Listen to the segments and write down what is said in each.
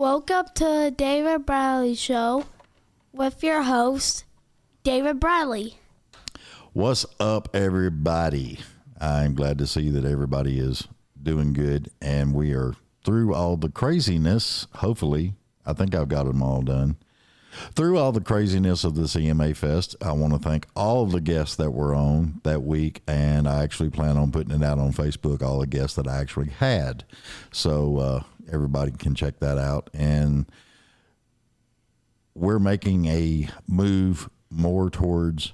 Welcome to the David Bradley Show with your host, David Bradley. What's up, everybody? I'm glad to see that everybody is doing good, and we are through all the craziness. Hopefully, I think I've got them all done. Through all the craziness of the CMA Fest, I want to thank all of the guests that were on that week, and I actually plan on putting it out on Facebook, all the guests that I actually had. So everybody can check that out. And we're making a move more towards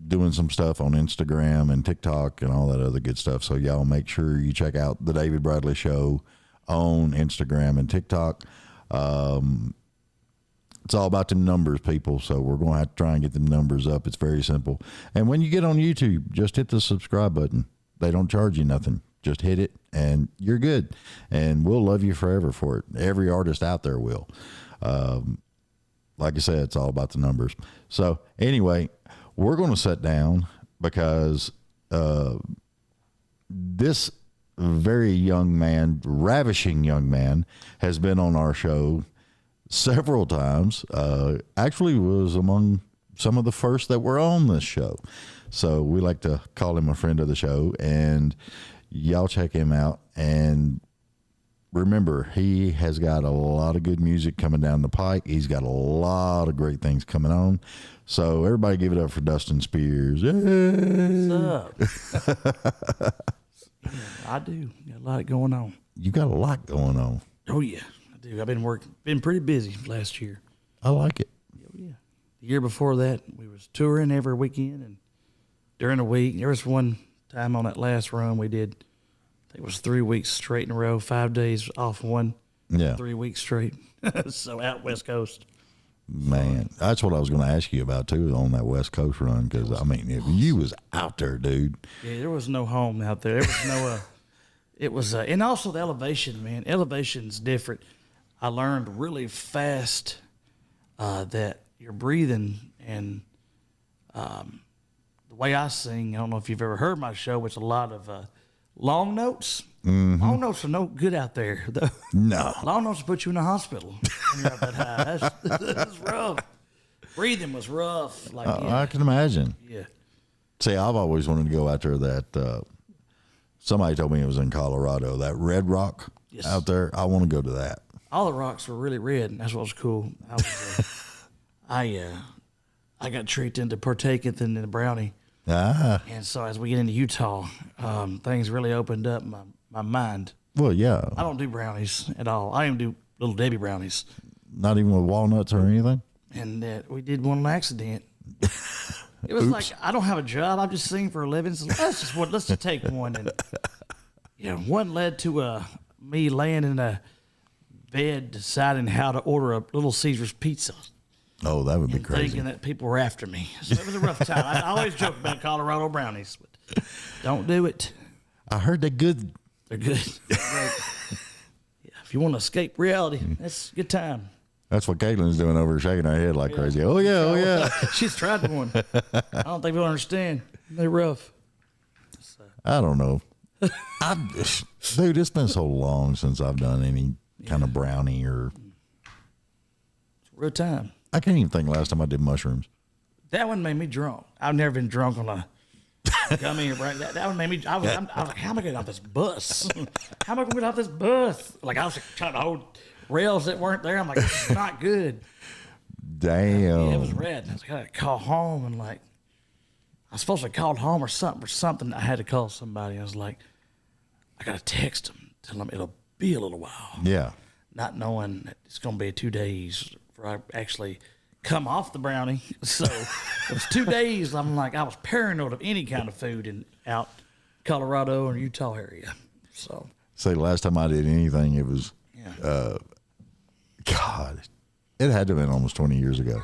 doing some stuff on Instagram and TikTok and all that other good stuff. So y'all make sure you check out the David Bradley Show on Instagram and TikTok. It's all about them numbers, people. So we're going to have to try and get them numbers up. It's very simple. And when you get on YouTube, just hit the subscribe button. They don't charge you nothing. Just hit it and you're good. And we'll love you forever for it. Every artist out there will. Like I said, it's all about the numbers. So anyway, we're going to sit down because this very young man, ravishing young man, has been on our show several times. Actually was among some of the first that were on this show. So we like to call him a friend of the show, and y'all check him out. And remember, he has got a lot of good music coming down the pike. He's got a lot of great things coming on. So everybody give it up for Dustin Spears. Yay! What's up? I do. Got a lot going on. You got a lot going on. Oh, yeah. I do. I've been pretty busy last year. I like it. Oh, yeah. The year before that, we was touring every weekend, and during the week, there was one time on that last run we did, I think it was 3 weeks straight in a row, 5 days off one, 3 weeks straight. So out West Coast. Man, that's what I was going to ask you about, too, on that West Coast run, because, I mean, you was out there, dude. Yeah, there was no home out there. There was no, it was, and also the elevation, man. Elevation's different. I learned really fast that your breathing and the way I sing, I don't know if you've ever heard my show, it's a lot of long notes. Mm-hmm. Long notes are no good out there. No. Long notes will put you in the hospital when you're up that high. That's rough. Breathing was rough. Like I can imagine. Yeah. See, I've always wanted to go out there that somebody told me it was in Colorado, that Red Rock out there. I want to go to that. All the rocks were really red, and that's what was cool. I got tricked into partaking in the brownie. Ah. And so as we get into Utah, things really opened up my mind. Well, yeah. I don't do brownies at all. I even do Little Debbie brownies. Not even with walnuts or anything? And we did one on accident. It was like, I don't have a job. I'm just singing for a living. So let's just take one. And one led to me laying in a bed deciding how to order a Little Caesar's pizza. Oh, that would be crazy. Thinking that people were after me. So it was a rough time. I always joke about Colorado brownies, but don't do it. I heard they're good. They're good. Yeah, if you want to escape reality, that's a good time. That's what Caitlin's doing over, shaking her head like crazy. Oh, yeah, oh, yeah. She's tried one. I don't think we'll understand. They're rough. So. I don't know. Dude, it's been so long since I've done any kind of brownie or... It's a real time. I can't even think last time I did mushrooms. That one made me drunk. I've never been drunk on a gummy or brownie. That one made me... I was like, how am I getting off this bus? How am I going to get off this bus? Like, I was trying to hold rails that weren't there. I'm like, it's not good. Damn. Yeah, it was red. I was like, I got to call home and like... I was supposed to have called home or something. I had to call somebody. I was like, I got to text them, tell them it'll be a little while. Yeah. Not knowing that it's going to be 2 days before I actually come off the brownie. So it was 2 days. I'm like, I was paranoid of any kind of food in out Colorado or Utah area. So. Say the last time I did anything, it was, God, it had to have been almost 20 years ago.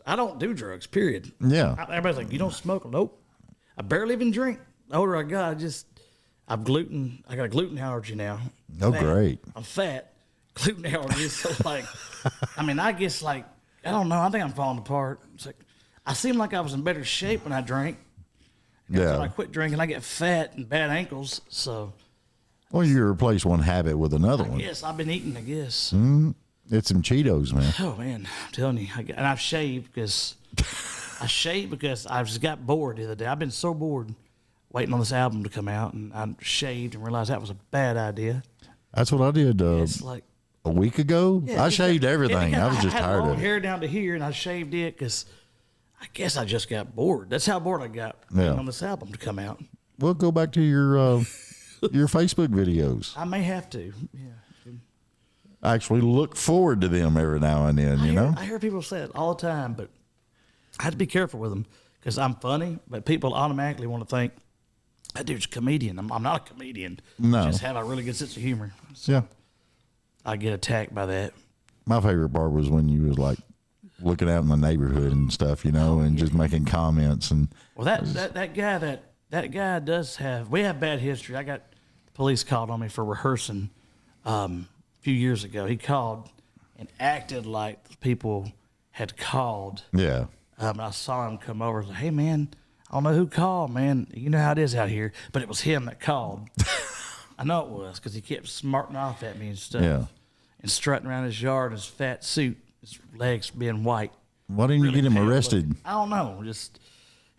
I don't do drugs, period. Yeah. Everybody's like, you don't smoke? Nope. I barely even drink. The older I got, I got a gluten allergy now. Oh, great. I'm fat. Gluten allergy. So like, I mean, I guess like, I don't know. I think I'm falling apart. It's like, I seem like I was in better shape when I drank. And every time I quit drinking, I get fat and bad ankles. So Well, you replace one habit with another one. Yes, I've been eating, I guess. It's some Cheetos, man. Oh, man, I'm telling you. And I've shaved because I just got bored the other day. I've been so bored waiting on this album to come out, and I shaved and realized that was a bad idea. That's what I did It's like a week ago. I shaved everything. I was just had tired long of it. hair down to here, and I shaved it because I guess I just got bored. That's how bored I got waiting on this album to come out. Well, go back to your Facebook videos. I may have to. Yeah. I actually look forward to them every now and then, you know? I hear people say it all the time, but I have to be careful with them because I'm funny, but people automatically want to think, that dude's a comedian. I'm not a comedian. No. I just have a really good sense of humor. So Yeah. I get attacked by that. My favorite part was when you was like looking out in the neighborhood and stuff, you know, and just making comments. And Well, that guy does have. We have bad history. I got the police called on me for rehearsing a few years ago. He called and acted like the people had called. yeah. I saw him come over and say, "Hey, man, I don't know who called, man. You know how it is out here." But it was him that called. I know it was because he kept smarting off at me and stuff. Yeah. And strutting around his yard in his fat suit, his legs being white. Why didn't you get him pale arrested? looking. I don't know. Just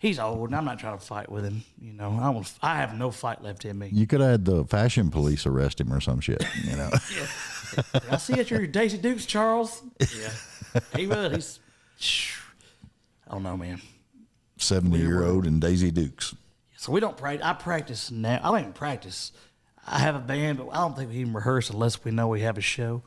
he's old, and I'm not trying to fight with him. You know, I have no fight left in me. You could have had the fashion police arrest him or some shit, you know? I see at your Daisy Dukes, Charles. Yeah, he would. He's. I don't know, man. 70-year-old and Daisy Dukes. So we don't practice. I practice now. I don't even practice. I have a band, but I don't think we even rehearse unless we know we have a show.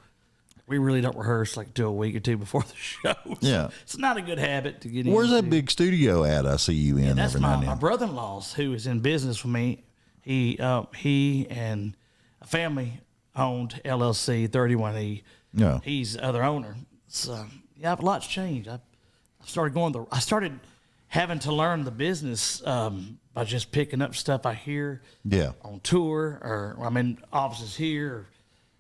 We really don't rehearse like do a week or two before the show. So Yeah. it's not a good habit to get Where's into. that big studio at I see you in That's every now and my then? brother-in-law's, who is in business with me. He and a family-owned LLC, 31E. Yeah. He's the other owner. So yeah, a lot's changed. I started having to learn the business by just picking up stuff I hear Yeah. on tour, or I'm in offices here. Or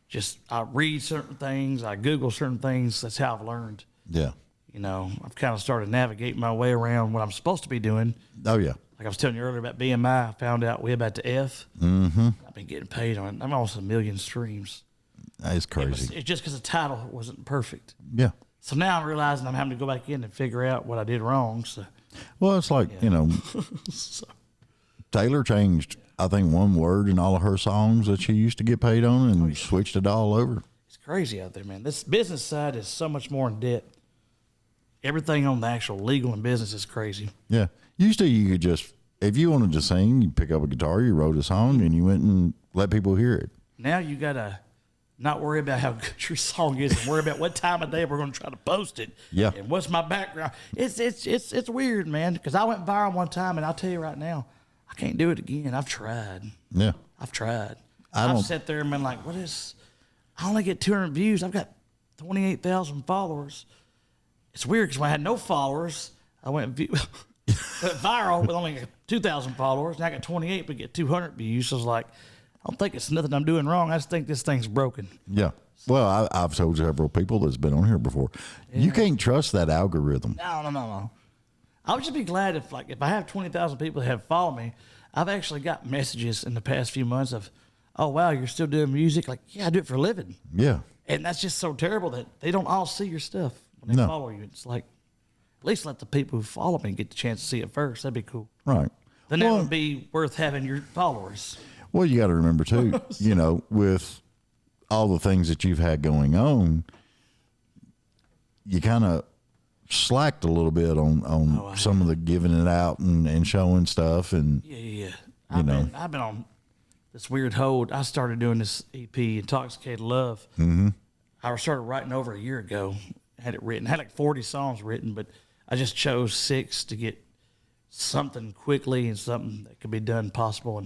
just I read certain things, I Google certain things. That's how I've learned. Yeah. You know, I've kind of started navigating my way around what I'm supposed to be doing. Oh, yeah. Like I was telling you earlier about BMI, I found out we're about to F. Mm-hmm. I've been getting paid on it. I'm almost 1 million streams. That is crazy. It's just because the title wasn't perfect. Yeah. So now I'm realizing I'm having to go back in and figure out what I did wrong. So Well, it's like, you know, Taylor changed, I think, one word in all of her songs that she used to get paid on and switched it all over. it's crazy out there, man. This business side is so much more in debt. Everything on the actual legal and business is crazy. Yeah. Used to, you could just, if you wanted to sing, you pick up a guitar, you wrote a song, and you went and let people hear it. Now you got to not worry about how good your song is and worry about what time of day we're going to try to post it. Yeah. And what's my background. It's weird, man, because I went viral one time, and I'll tell you right now, I can't do it again. I've tried. Yeah. I've tried. I don't- I've sat there and been like, I only get 200 views. I've got 28,000 followers. It's weird because when I had no followers, I went viral with only 2,000 followers. And I got 28, but get 200 views. So I was like, I don't think it's nothing I'm doing wrong. I just think this thing's broken. Yeah. Well, I've told several people that's been on here before. You can't trust that algorithm. No. I would just be glad if I have 20,000 people that have followed me. I've actually got messages in the past few months of, "Oh wow, you're still doing music?" Like, yeah, I do it for a living. Yeah. And that's just so terrible that they don't all see your stuff when they No. follow you. It's like, at least let the people who follow me get the chance to see it first. That'd be cool. Right. Then that would be worth having your followers. Well, you got to remember too, you know, with all the things that you've had going on, you kind of slacked a little bit on some of the giving it out and showing stuff. And Yeah. know. I've been on this weird hold. I started doing this EP, Intoxicated Love. Mm-hmm. I started writing over a year ago. Had it written. I had like 40 songs written, but I just chose 6 to get something quickly and something that could be done possible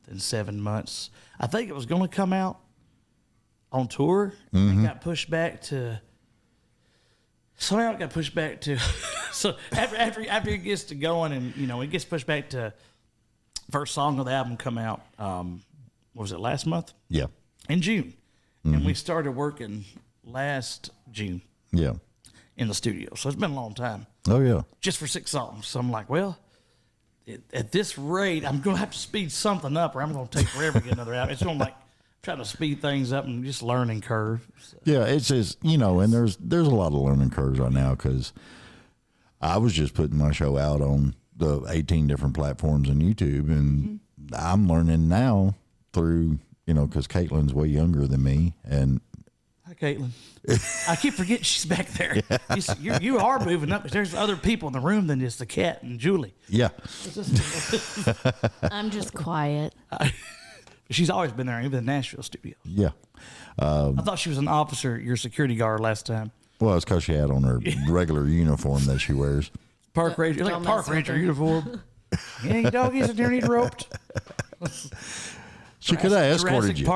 in 7 months. I think it was going to come out on tour. And it got pushed back to. Somehow it got pushed back to. So after it gets to going, and it gets pushed back to. First song of the album come out. What was it, last month? yeah. In June, and we started working last June Yeah. in the studio. So it's been a long time, Oh, yeah. just for 6 songs. So I'm like, well, at this rate, I'm going to have to speed something up, or I'm going to take forever to get another album. It's going to trying to speed things up and just learning curve. So. Yeah, it's just, and there's a lot of learning curves right now because I was just putting my show out on the 18 different platforms on YouTube, and I'm learning now through, because Caitlin's way younger than me, and hi, Caitlin. I keep forgetting she's back there. Yeah. You are moving up. There's other people in the room than just the cat and Julie. Yeah. I'm just quiet. She's always been there, even in the Nashville studio. Yeah. I thought she was an officer, your security guard last time. Well, it's because she had on her regular uniform that she wears. Park ranger, like a park ranger uniform. Yeah, doggies in there need roped. She could have escorted you.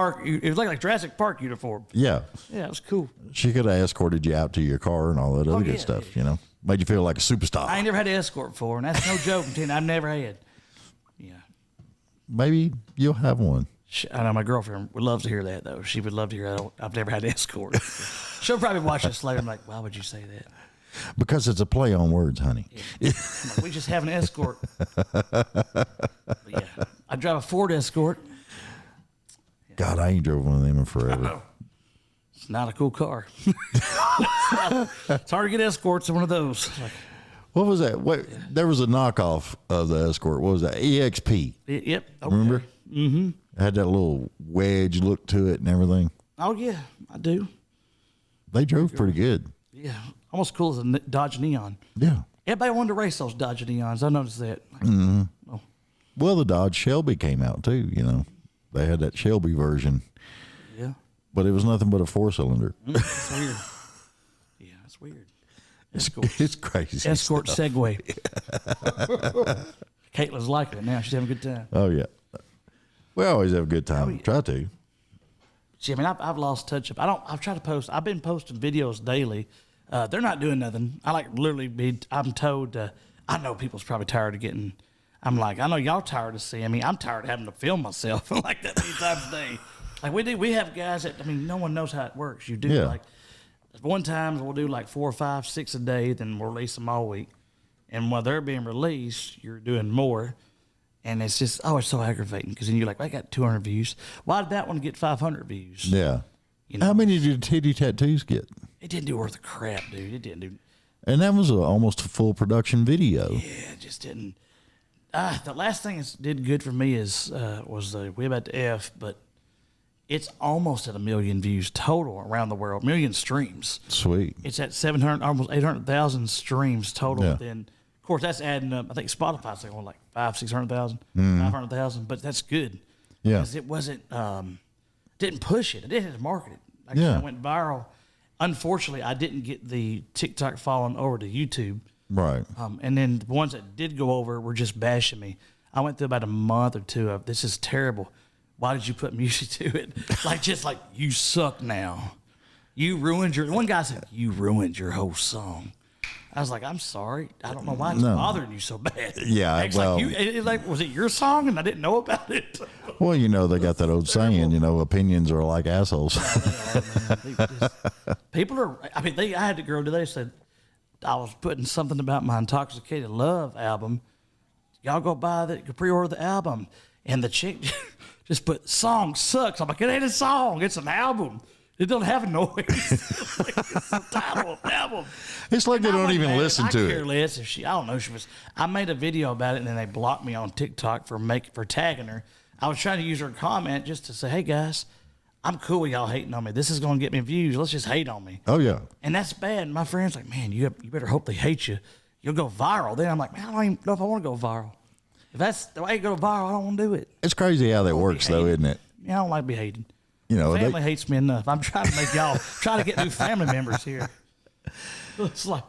It was like Jurassic Park uniform. Yeah. Yeah, it was cool. She could have escorted you out to your car and all that other good stuff, Made you feel like a superstar. I ain't never had an escort before, and that's no joke. I'm telling you, I've never had. Yeah. Maybe you'll have one. I know my girlfriend would love to hear that, though. She would love to hear that. I've never had an escort. She'll probably watch this later. I'm like, why would you say that? Because it's a play on words, honey. Yeah. Like, we just have an escort. But yeah, I drive a Ford Escort. God, I ain't drove one of them in forever. It's not a cool car. It's hard to get escorts in one of those. Like, what was that? There was a knockoff of the Escort. What was that? EXP. Yep. Okay. Remember? Mm-hmm. It had that little wedge look to it and everything. Oh, yeah, I do. They drove pretty good. Yeah, almost cool as a Dodge Neon. Yeah. Everybody wanted to race those Dodge Neons. I noticed that. Oh. Well, the Dodge Shelby came out too, They had that Shelby version. Yeah. But it was nothing but a 4-cylinder. It's weird. Yeah, it's weird. It's crazy. Escort stuff. Segway. Caitlin's liking it now. She's having a good time. Oh, yeah. We always have a good time. yeah. Try to. See, I mean, I've lost touch of. I've tried to post. I've been posting videos daily. They're not doing nothing. I literally I'm told. I know people's probably tired of getting. I'm like, I know y'all tired of seeing me. I'm tired of having to film myself like that many times a day. Like we have guys that, no one knows how it works. You do like one time we'll do like 4 or 5, 6 a day, then we'll release them all week. And while they're being released, you're doing more. And it's just, it's so aggravating because then you're like, I got 200 views. Why did that one get 500 views? Yeah. How many did Titty Tattoos get? It didn't do worth a crap, dude. It didn't do. And that was almost a full production video. Yeah, it just didn't. The last thing that did good for me was the Way About the F, but it's almost at 1 million views total around the world, 1 million streams. Sweet. It's at 700, almost 800,000 streams total. Yeah. Then, of course, that's adding up. I think Spotify's like 600,000, 500,000, but that's good. Yeah. Because it wasn't, didn't push it. It didn't market it. Like Yeah. it went viral. Unfortunately, I didn't get the TikTok following over to YouTube. Right. And then the ones that did go over were just bashing me. I went through about a month or two of, this is terrible. Why did you put music to it? Just like, you suck now. You ruined one guy said, you ruined your whole song. I was like, I'm sorry. I don't know why it's bothering you so bad. Yeah, It's well. was it your song and I didn't know about it? Well, they got that old saying, opinions are like assholes. People are, I had a girl today said, I was putting something about my Intoxicated Love album. Y'all go pre-order the album. And the chick just put, song sucks. I'm like, it ain't a song. It's an album. It don't have a noise. It's the title of the album. It's like they don't even listen to I care it. less if I don't know. I made a video about it and then they blocked me on TikTok for tagging her. I was trying to use her comment just to say, hey guys, I'm cool with y'all hating on me. This is going to get me views. Let's just hate on me. Oh, yeah. And that's bad. My friend's like, man, you better hope they hate you. You'll go viral. Then I'm like, man, I don't even know if I want to go viral. If that's the way you go viral, I don't want to do it. It's crazy how that works, though, isn't it? Yeah, I don't like to be hated. Family hates me enough. I'm trying to make y'all try to get new family members here. It's like,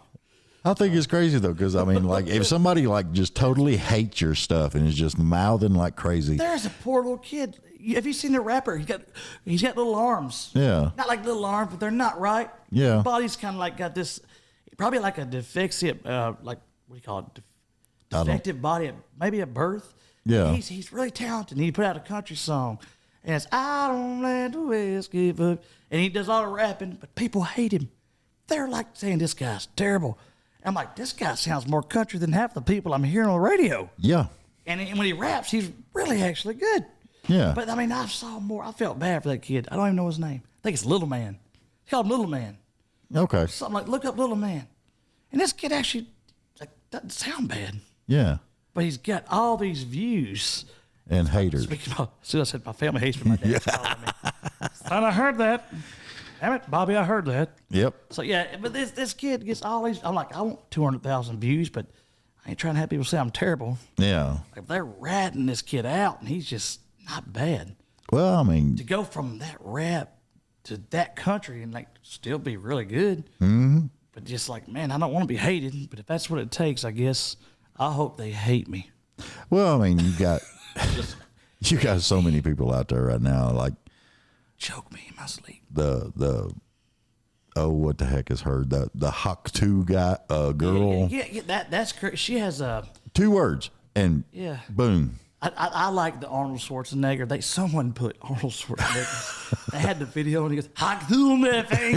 I think it's crazy though, because if somebody just totally hates your stuff and is just mouthing like crazy. There's a poor little kid. Have you seen the rapper? He's got little arms. Yeah. Not like little arms, but they're not right. Yeah. His body's kind of got this, probably like a defective, what do you call it? Defective body, maybe at birth. Yeah. He's really talented. He put out a country song. And it's, I don't let the West give up. And he does all the rapping, but people hate him. They're like saying, this guy's terrible. I'm like, this guy sounds more country than half the people I'm hearing on the radio. Yeah. And when he raps, he's really actually good. Yeah. But I mean, I saw more. I felt bad for that kid. I don't even know his name. I think it's Little Man. He called him Little Man. Okay. Something like, look up Little Man. And this kid actually doesn't sound bad. Yeah. But he's got all these views. And haters. Speaking of, as soon as I said my family hates me, my dad's calling me. Son, I heard that. Damn it, Bobby, I heard that. Yep. So yeah, but this kid gets all these. I'm like, I want 200,000 views, but I ain't trying to have people say I'm terrible. Yeah. Like, they're ratting this kid out, and he's just not bad. Well, I mean, To go from that rap to that country and like still be really good, but just like, man, I don't want to be hated. But if that's what it takes, I guess I hope they hate me. well, I mean, you got so many people out there right now, like Choke me in my sleep. the what the heck is her the Hawk 2 guy girl. Yeah, that's correct. She has a 2 words and Yeah. boom. I like the Arnold Schwarzenegger. Someone put Arnold Schwarzenegger. They had the video and he goes, "Hack through that thing."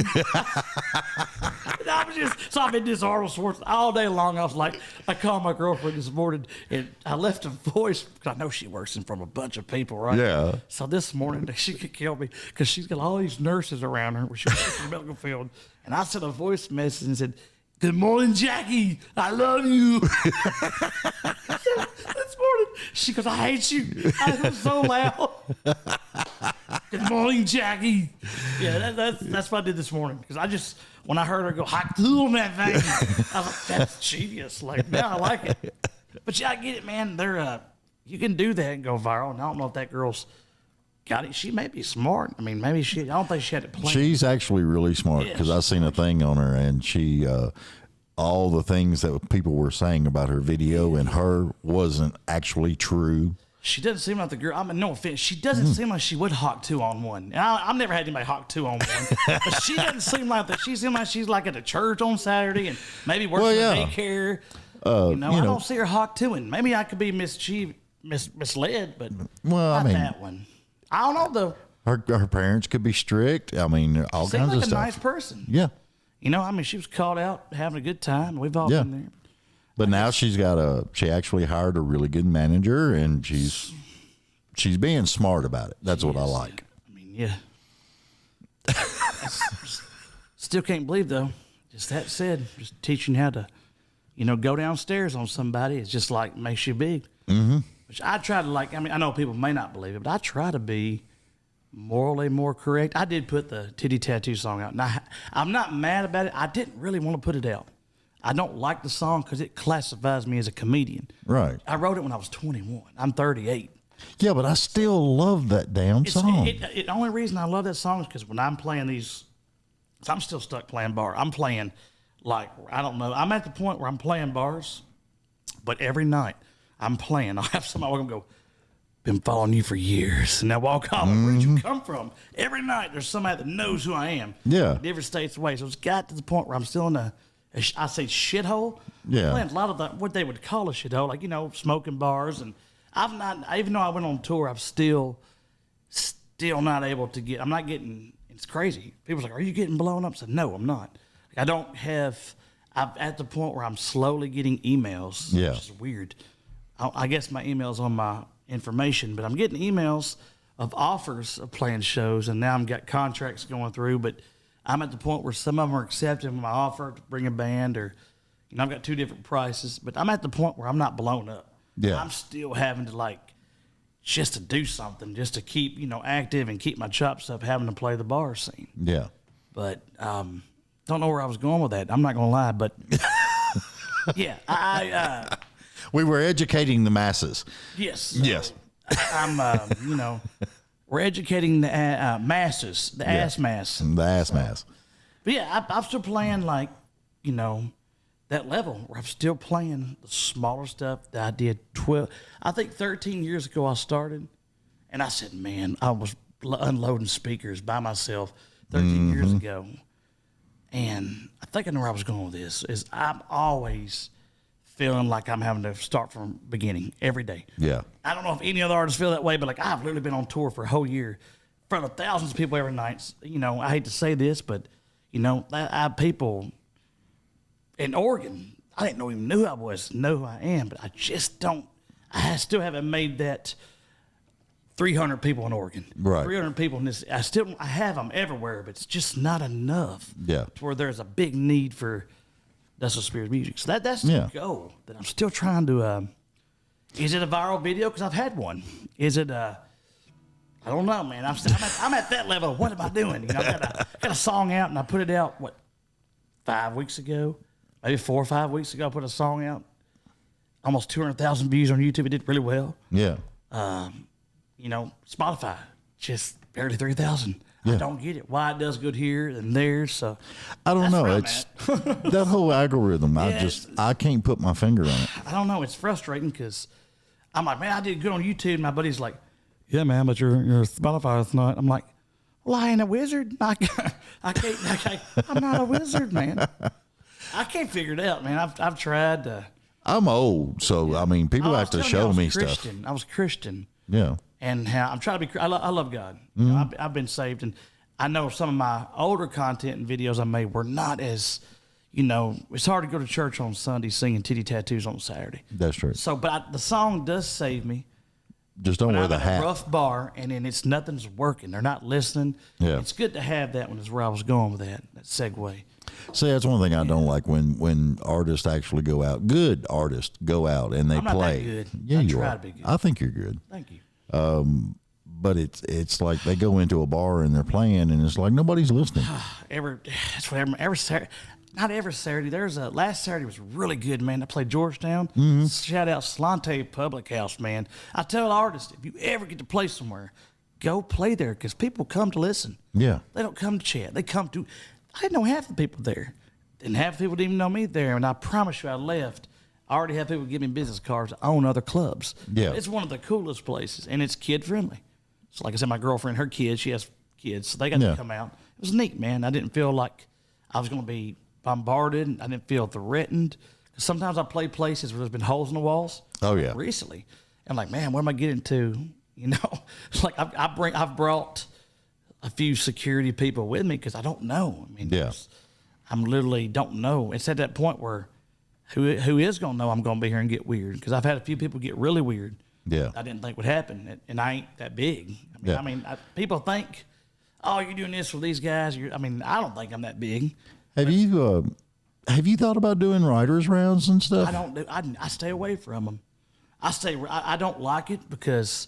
And I've been this Arnold Schwarzenegger all day long. I was like, I called my girlfriend this morning and I left a voice because I know she works in front of a bunch of people, right? Yeah. So this morning she could kill me because she's got all these nurses around her where she works in the medical field. And I sent a voice message and said, "Good morning, Jackie. I love you." This morning, she goes, "I hate you." I was so loud. "Good morning, Jackie." Yeah, that's what I did this morning because when I heard her go hot on that thing, I was like, "That's genius." Like, now I like it. But yeah, I get it, man. You can do that and go viral. And I don't know if that girl's got it. She may be smart. I mean, maybe I don't think she had it planned. She's actually really smart Yeah, because I seen a thing on her and she all the things that people were saying about her video and her wasn't actually true. She doesn't seem like the girl. I mean, no offense. She doesn't seem like she would hawk 2 on one. And I've never had anybody hawk 2 on one. But she doesn't seem like that. She seems like she's like at a church on Saturday and maybe working Well, in yeah. daycare. I don't see her hawk 2ing. Maybe I could be misled, but Well, not I mean, that one. I don't know, though. her parents could be strict. I mean, all Seems kinds like of a stuff. nice person. Yeah. I mean, she was called out having a good time. We've all Yeah. been there. But now she actually hired a really good manager and she's being smart about it. That's what I like. I mean, yeah. Still can't believe, though. Just that said, just teaching how to, go downstairs on somebody is just like makes you big. Mm-hmm. Which I try to I know people may not believe it, but I try to be morally more correct. I did put the Titty Tattoo song out. Now, I'm not mad about it. I didn't really want to put it out. I don't like the song because it classifies me as a comedian. Right. I wrote it when I was 21. I'm 38. Yeah, but I still love that damn song. The only reason I love that song is because when I'm playing these, so I'm still stuck playing bar. I'm playing I don't know. I'm at the point where I'm playing bars, but every night I'm playing. I'll have somebody walk up and go, "Been following you for years." And they'll walk off. Where'd you come from? Every night there's somebody that knows who I am. Yeah. Different states away. So it's got to the point where I'm still in I say shithole. Yeah. I'm playing a lot of what they would call a shithole, like, smoking bars. And I've not, even though I went on tour, I'm still not able to I'm not getting, it's crazy. People's like, "Are you getting blown up?" I said, "No, I'm not." I don't have, I'm at the point where I'm slowly getting emails, Yeah. which is weird. I guess my email's on my information, but I'm getting emails of offers of playing shows, and now I've got contracts going through, but I'm at the point where some of them are accepting my offer to bring a band, or, I've got 2 different prices, but I'm at the point where I'm not blown up. Yeah. I'm still having to just to do something, just to keep, active and keep my chops up, having to play the bar scene. Yeah. But don't know where I was going with that. I'm not going to lie, but yeah, We were educating the masses. yes. Yes. I'm, we're educating the masses, the ass mass. The ass mass. But yeah, I'm still playing that level where I'm still playing the smaller stuff that I did 13 years ago I started. And I said, man, I was unloading speakers by myself 13 years ago. And I think I know where I was going with this, is I'm always feeling like I'm having to start from the beginning every day. Yeah. I don't know if any other artists feel that way, but I've literally been on tour for a whole year in front of thousands of people every night. I hate to say this, but I have people in Oregon, I didn't even know who I am, but I just don't. I still haven't made that 300 people in Oregon. Right. 300 people in this. I have them everywhere, but it's just not enough. Yeah. To where there's a big need for Dustin Spears music. So that's the goal that I'm still trying to. Is it a viral video? Because I've had one. Is it? I don't know, man. I'm at that level. What am I doing? You know, I got a song out and I put it out 5 weeks ago, maybe 4 or 5 weeks ago. I put a song out. Almost 200,000 views on YouTube. It did really well. Yeah. You know, Spotify, just barely 3,000. Yeah. I don't get it. Why it does good here and there. So I don't know. It's That whole algorithm. I can't put my finger on it. I don't know. It's frustrating because I'm like, man, I did good on YouTube. And my buddy's like, yeah, man, but your Spotify is not. I'm like, well, I ain't a wizard. I can't. I'm not a wizard, man. I can't figure it out, man. I've tried to. I'm old, so I mean, people have to show me stuff. I was Christian. Yeah. And how I'm trying to be, I love God. You know, I've been saved, and I know some of my older content and videos I made were not as, you know, it's hard to go to church on Sunday singing titty tattoos on Saturday. That's true. So, but the song does save me. Just don't wear the I'm hat. in a rough bar, and then nothing's working. They're not listening. Yeah. It's good to have that one. Is where I was going with that segue. See, that's one thing I don't like when artists actually go out. Good artists go out and they I'm not play. that good. Yeah, I you try are. to be good. I think you're good. Thank you. But it's like they go into a bar and they're playing and it's like nobody's listening. Every Saturday, not every Saturday. There's last Saturday was really good, man. I played Georgetown. Shout out Slante Public House, man. I tell artists, if you ever get to play somewhere, go play there because people come to listen. Yeah. They don't come to chat. They come to. I didn't know half the people there, and half the people didn't even know me there. And I promise you, I left. I already have people give me business cards to own other clubs. Yeah. It's one of the coolest places, and it's kid friendly. So, like I said, my girlfriend, her kids, she has kids, so they got to come out. It was neat, man. I didn't feel like I was going to be bombarded. I didn't feel threatened. Sometimes I play places where there's been holes in the walls. Oh yeah. Recently, I'm like, man, what am I getting to? You know, it's like I've brought a few security people with me because I don't know. I mean, I'm literally don't know. It's at that point where who is going to know I'm going to be here and get weird? Because I've had a few people get really weird. Yeah. I didn't think would happen, and I ain't that big. People think, oh, you're doing this with these guys. I don't think I'm that big. Have you thought about doing writers rounds and stuff? I don't do. I stay away from them. I don't like it because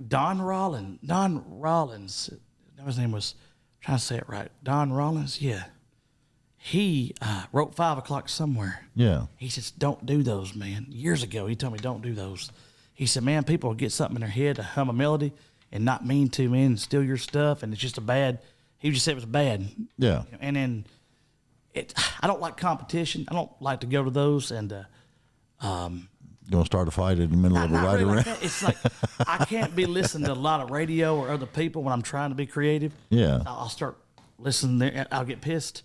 Don Rollins. His name was. I'm trying to say it right. Don Rollins. Yeah. He wrote 5 o'clock somewhere. Yeah. He says, don't do those, man. Years ago, he told me, don't do those. He said, man, people will get something in their head to hum a melody and not mean to, man, and steal your stuff, and it's just he just said it was bad. Yeah. And then I don't like competition. I don't like to go to those, and Gonna start a fight in the middle of a writer round? Like it's like I can't be listening to a lot of radio or other people when I'm trying to be creative. Yeah. I'll start listening there, and I'll get pissed.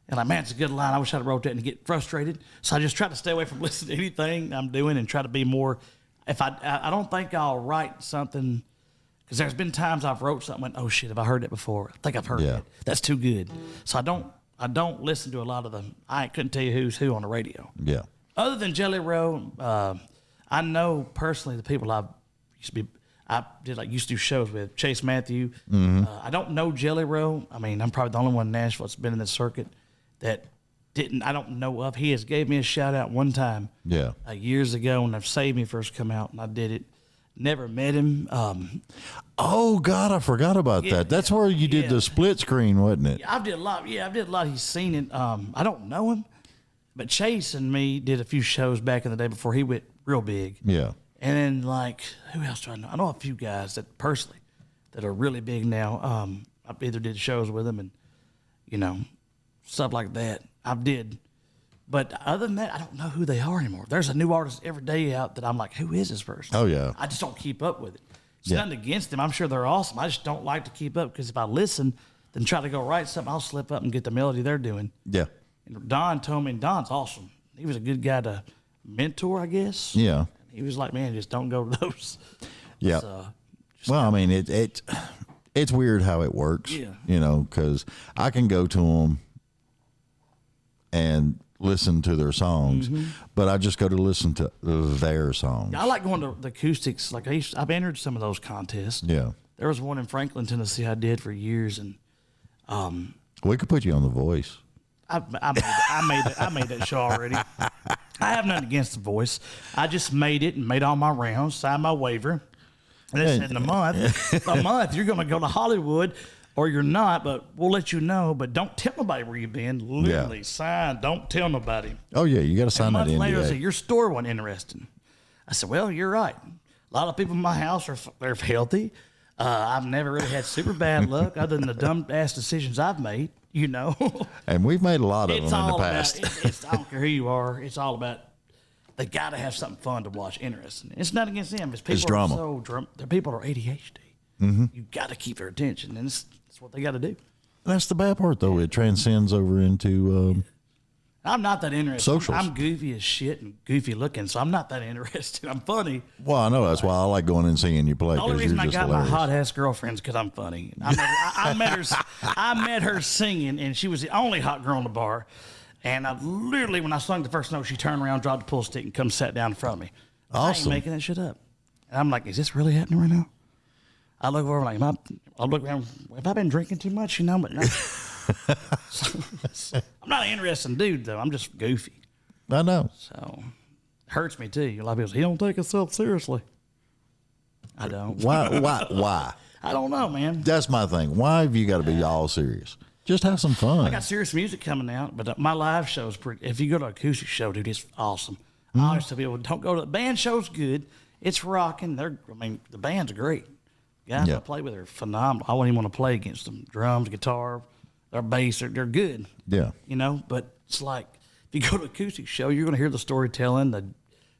And like, man, it's a good line. I wish I'd have wrote that and get frustrated. So I just try to stay away from listening to anything I'm doing and try to be more. If I don't think I'll write something, because there's been times I've wrote something and, oh shit, have I heard that before? I think I've heard that. That's too good. So I don't listen to a lot of them. I couldn't tell you who's who on the radio. Yeah. Other than Jelly Roll, I know personally the people I used to do shows with, Chase Matthew. I don't know Jelly Roll. I mean, I'm probably the only one in Nashville that's been in the circuit that I don't know of. He has gave me a shout out one time. Yeah. Years ago when Save Me first come out, and I did it. Never met him. Oh God, I forgot about that. That's where you did the split screen, wasn't it? I did a lot. Yeah, I did a lot. He's seen it. I don't know him, but Chase and me did a few shows back in the day before he went real big. Yeah. And then like, who else do I know? I know a few guys that personally that are really big now. I either did shows with them and, stuff like that. I did. But other than that, I don't know who they are anymore. There's a new artist every day out that I'm like, who is this person? Oh, yeah. I just don't keep up with it. It's nothing against them. I'm sure they're awesome. I just don't like to keep up because if I listen, then try to go write something, I'll slip up and get the melody they're doing. Yeah. And Don told me, and Don's awesome. He was a good guy to mentor, I guess. Yeah. He was like, man, just don't go to those. Yeah. Well, I mean, it's weird how it works. Yeah. Because I can go to them and listen to their songs, but I just go to listen to their songs. I like going to the acoustics. Like I've entered some of those contests. Yeah. There was one in Franklin, Tennessee I did for years, and We could put you on The Voice. I made that show already. I have nothing against The Voice. I just made it and made all my rounds, signed my waiver. And they said in a month you're going to go to Hollywood or you're not, but we'll let you know. But don't tell nobody where you've been. Literally sign, don't tell nobody. Oh, yeah, you got to sign that A month later, NDA. I said, your store wasn't interesting. I said, well, you're right. A lot of people in my house they're healthy. I've never really had super bad luck other than the dumb ass decisions I've made, you know. And we've made a lot of them in the past. I don't care who you are. It's all about they got to have something fun to watch, interesting. It's not against them. It's people It's drama. Are so drunk. The people are ADHD. You got to keep their attention, and it's what they got to do. That's the bad part, though. It transcends over into I'm not that interested. Socials. I'm goofy as shit and goofy looking, so I'm not that interested. I'm funny. well, I know that's why I like going and seeing you play. The only 'cause reason you're I just got hilarious. my hot ass girlfriend is because I'm funny. I met her singing, and she was the only hot girl in the bar. And I literally, when I sung the first note, she turned around, dropped the pool stick, and come sat down in front of me. I Awesome. ain't making that shit up. And I'm like, is this really happening right now? I look over like, I look around. Have I been drinking too much? You know, but no. I'm not an interesting dude though. I'm just goofy. I know. So hurts me too. A lot of people say he don't take himself seriously. I don't. Why? I don't know, man. That's my thing. Why have you got to be all serious? Just have some fun. I got serious music coming out, but my live show is pretty. If you go to an acoustic show, dude, it's awesome. I always tell people, don't go to the band show's good. It's rocking. The band's great. Guys Yeah. I play with are phenomenal. I wouldn't even want to play against them. Drums, guitar, their bass, they're good. Yeah. You know, but it's like if you go to an acoustic show, you're going to hear the storytelling, the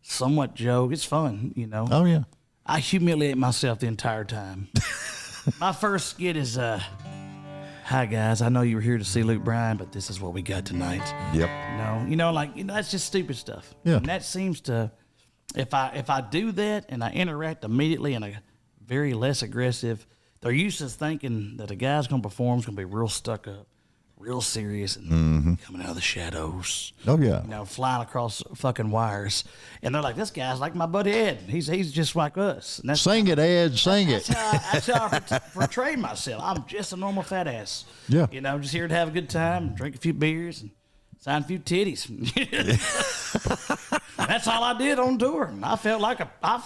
somewhat joke. It's fun, you know. Oh, yeah. I humiliate myself the entire time. My first skit is, hi guys, I know you were here to see Luke Bryan, but this is what we got tonight. Yep. That's just stupid stuff. Yeah. And that seems to, if I do that and I interact immediately in a very less aggressive, they're used to thinking that a guy's going to perform is going to be real stuck up, real serious, and coming out of the shadows. Oh, yeah. You know, flying across fucking wires. And they're like, this guy's like my buddy Ed. He's just like us. And that's, Sing it, Ed. Sing it. that's how I portray myself. I'm just a normal fat ass. Yeah. You know, just here to have a good time, drink a few beers, and sign a few titties. That's all I did on tour. And I felt like a. I'll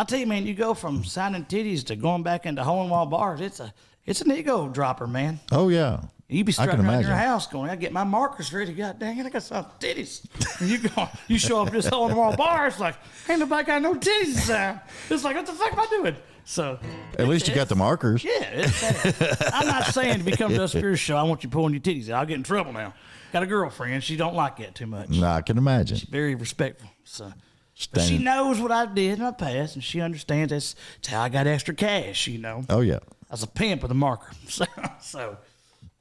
tell you, man, you go from signing titties to going back into hole in wall bars. It's an ego dropper, man. Oh, yeah. You be I strutting can around your imagine. house going, I get my markers ready. God dang it, I got some titties. And you show up this hole in the wall bar. It's like, ain't nobody got no titties to sign. It's like, what the fuck am I doing? So At least you got the markers. yeah, it's sad. I'm not saying to become to a Spears show, I want you pulling your titties out. I'll get in trouble now. Got a girlfriend. She don't like that too much. No, I can imagine. Very respectful. So but she knows what I did in my past, and she understands that's how I got extra cash, you know. Oh, yeah. I was a pimp with a marker. So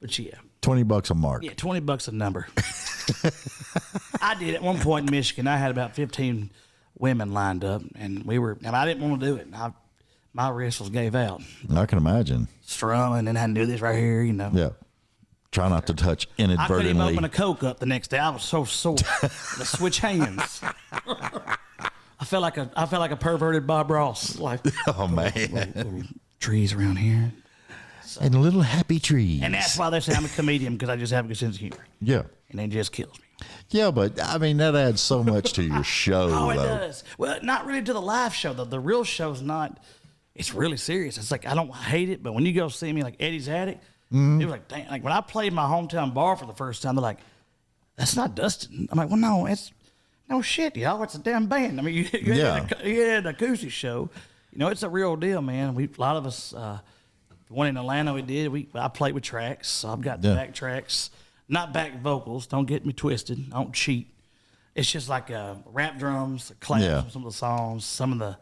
but yeah. $20 a mark. Yeah, $20 a number. I did at one point in Michigan. I had about 15 women lined up, and I didn't want to do it. My wristles gave out. I can imagine. Strumming, and I had to do this right here, you know. Yeah. Try not to touch I couldn't even inadvertently. open a Coke up the next day. I was so sore. To switch hands. I felt like a perverted Bob Ross. Like Oh, man. little trees around here. And little happy trees. And that's why they say I'm a comedian, because I just have a good sense of humor. Yeah. And it just kills me. Yeah, but, I mean, that adds so much to your show, Oh, it though. does. Well, not really to the live show, though. The real show's not, it's really serious. It's like, I don't hate it, but when you go see me, like Eddie's Attic, it was like, dang, like when I played my hometown bar for the first time, they're like, that's not Dustin. I'm like, well, no, no shit, y'all. It's a damn band. I mean, you had an acoustic show. You know, it's a real deal, man. A lot of us, the one in Atlanta we did, I played with tracks. So I've got the back tracks, not back vocals. Don't get me twisted. I don't cheat. It's just like rap drums, the claps from some of the songs, some of the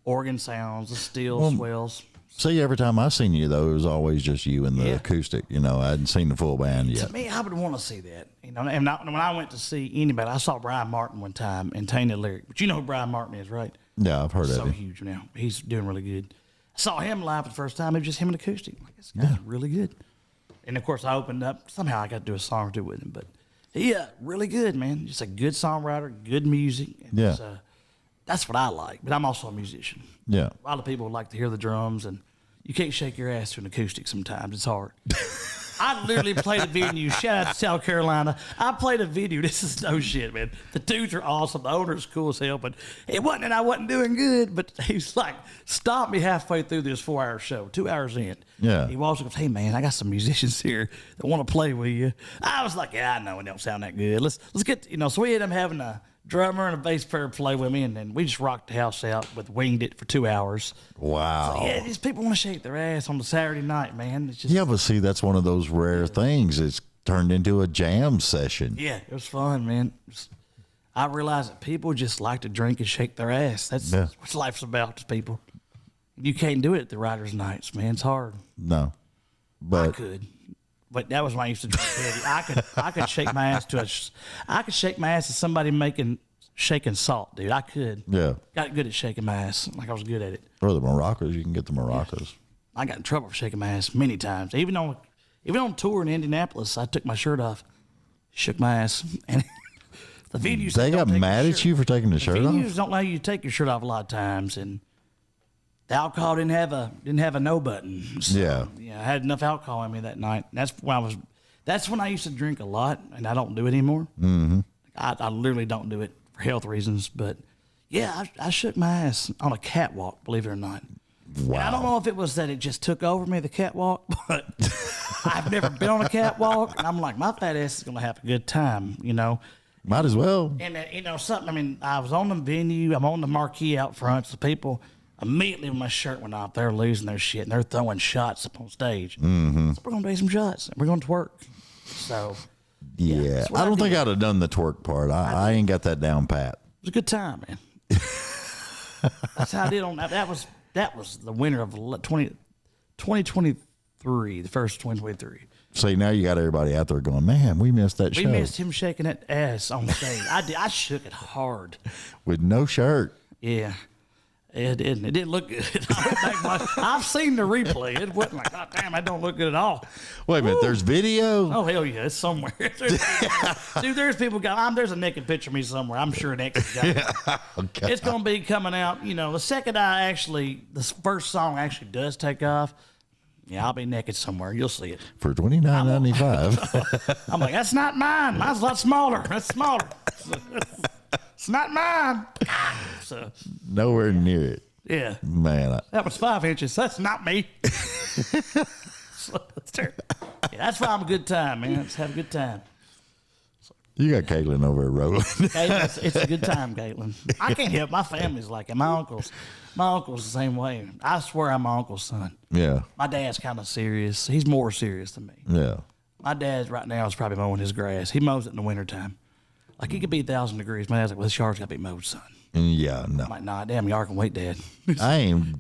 organ sounds, the steel swells. See, every time I seen you, though, it was always just you and the acoustic. You know, I hadn't seen the full band yet. To me, I would want to see that. You know, and when I went to see anybody, I saw Brian Martin one time in Tainted Lyric. But you know who Brian Martin is, right? Yeah, I've heard of So him. huge now. He's doing really good. I saw him live for the first time. It was just him and acoustic. I'm like, this guy's really good. And of course, I opened up. Somehow I got to do a song or two with him. But Really good, man. Just a good songwriter, good music. And Yeah. that's what I like. But I'm also a musician. Yeah. A lot of people like to hear the drums, and you can't shake your ass to an acoustic sometimes. It's hard. I literally played a venue. Shout out to South Carolina. I played a venue. This is no shit, man. The dudes are awesome. The owner's cool as hell, but it wasn't, and I wasn't doing good. But he was like, stopped me halfway through this 4-hour show, 2 hours in. Yeah. He walks up and goes, hey, man, I got some musicians here that want to play with you. I was like, yeah, I know it don't sound that good. Let's get, so we ended up having a drummer and a bass player play with me, and then we just rocked the house out with Winged It for 2 hours. Wow. So, yeah, these people want to shake their ass on the Saturday night, man. It's just, Yeah, but see, that's one of those rare things. It's turned into a jam session. yeah, it was fun, man. I realized that people just like to drink and shake their ass. That's what life's about to people. You can't do it at the writers' nights, man. It's hard. No. I But could. But that was when I used to drink heavy. I could shake my ass to somebody shaking salt, dude. I could. yeah. Got good at shaking my ass. Like I was good at it. Or the maracas, you can get the maracas. I got in trouble for shaking my ass many times. Even on tour in Indianapolis, I took my shirt off, shook my ass, and the venues They got mad at you for taking the shirt venues off? don't allow you to take your shirt off a lot of times, and the alcohol didn't have a no button. So, Yeah. I had enough alcohol in me that night. That's when I used to drink a lot, and I don't do it anymore. Mm-hmm. I literally don't do it for health reasons, but yeah, I shook my ass on a catwalk, believe it or not. Wow. And I don't know if it was that it just took over me, the catwalk, but I've never been on a catwalk, and I'm like, my fat ass is gonna have a good time, Might as well. And something. I mean, I was on the venue. I'm on the marquee out front. So people immediately when my shirt went off, they're losing their shit and they're throwing shots up on stage. Mm-hmm. So we're gonna do some shots. We're going to twerk. So Yeah. that's what I don't did. think I'd have done the twerk part. I ain't got that down pat. It was a good time, man. That's how I did on that. That was the winter of 2023, the first 2023. See, now you got everybody out there going, man, we missed that We show. missed him shaking that ass on stage. I shook it hard. With no shirt. Yeah. It didn't. It didn't look good. I've seen the replay. It wasn't like, oh, damn, that don't look good at all. Wait a minute, there's video? Oh, hell yeah, it's somewhere. There's people there's a naked picture of me somewhere. I'm sure X has got it. Okay. It's going to be coming out. The second the first song actually does take off, yeah, I'll be naked somewhere. You'll see it. For $29.95. I'm like, that's not mine. Mine's a lot smaller. That's smaller. It's not mine. So, Nowhere near it. yeah. Man, That was 5 inches. That's not me. That's why I'm a good time, man. Let's have a good time. you got Caitlin over at rolling. Caitlin, it's a good time, Caitlin. I can't help. My family's like it. My uncle's the same way. I swear I'm my uncle's son. Yeah. My dad's kind of serious. He's more serious than me. Yeah. My dad right now is probably mowing his grass. He mows it in the wintertime. Like, it could be 1,000 degrees. My dad's like, well, this yard's got to be mowed, son. Yeah, no. I'm like, nah, damn, yard can wait, Dad. I ain't